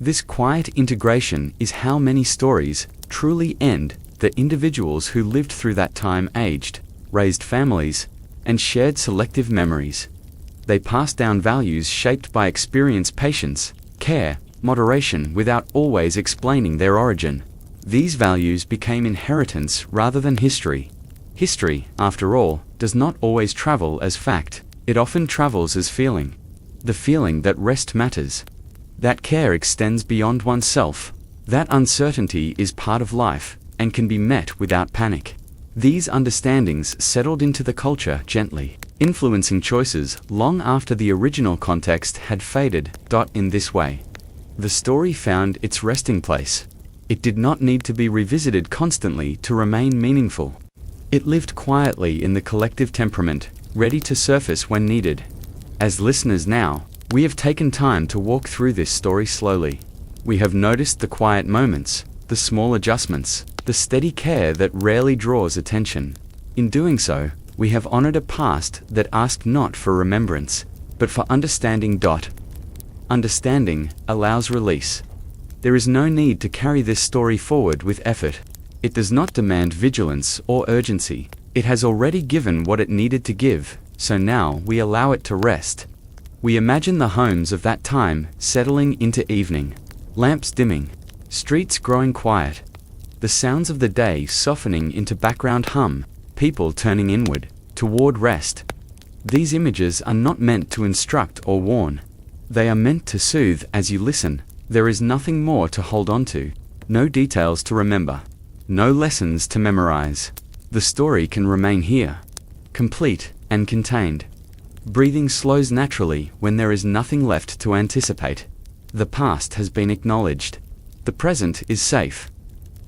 This quiet integration is how many stories truly end. The individuals who lived through that time aged, raised families, and shared selective memories. They passed down values shaped by experience, patience, care, moderation without always explaining their origin. These values became inheritance rather than history. History, after all, does not always travel as fact. It often travels as feeling. The feeling that rest matters. That care extends beyond oneself. That uncertainty is part of life, and can be met without panic. These understandings settled into the culture gently, influencing choices long after the original context had faded. In this way, the story found its resting place. It did not need to be revisited constantly to remain meaningful. It lived quietly in the collective temperament, ready to surface when needed. As listeners now, we have taken time to walk through this story slowly. We have noticed the quiet moments, the small adjustments, the steady care that rarely draws attention. In doing so, we have honored a past that asked not for remembrance, but for understanding. Understanding allows release. There is no need to carry this story forward with effort. It does not demand vigilance or urgency. It has already given what it needed to give, so now we allow it to rest. We imagine the homes of that time settling into evening, lamps dimming, streets growing quiet, the sounds of the day softening into background hum, people turning inward, toward rest. These images are not meant to instruct or warn. They are meant to soothe as you listen. There is nothing more to hold on to, no details to remember, no lessons to memorize. The story can remain here, complete and contained. Breathing slows naturally when there is nothing left to anticipate. The past has been acknowledged. The present is safe.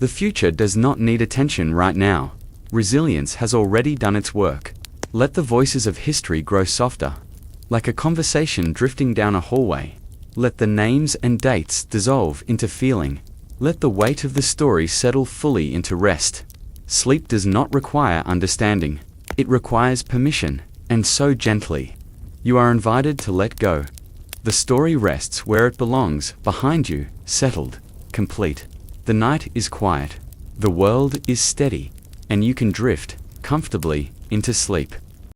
The future does not need attention right now. Resilience has already done its work. Let the voices of history grow softer. like a conversation drifting down a hallway. Let the names and dates dissolve into feeling. Let the weight of the story settle fully into rest. Sleep does not require understanding. It requires permission, and so gently. You are invited to let go. The story rests where it belongs, behind you, settled, complete. The night is quiet. The world is steady, and you can drift, comfortably, into sleep.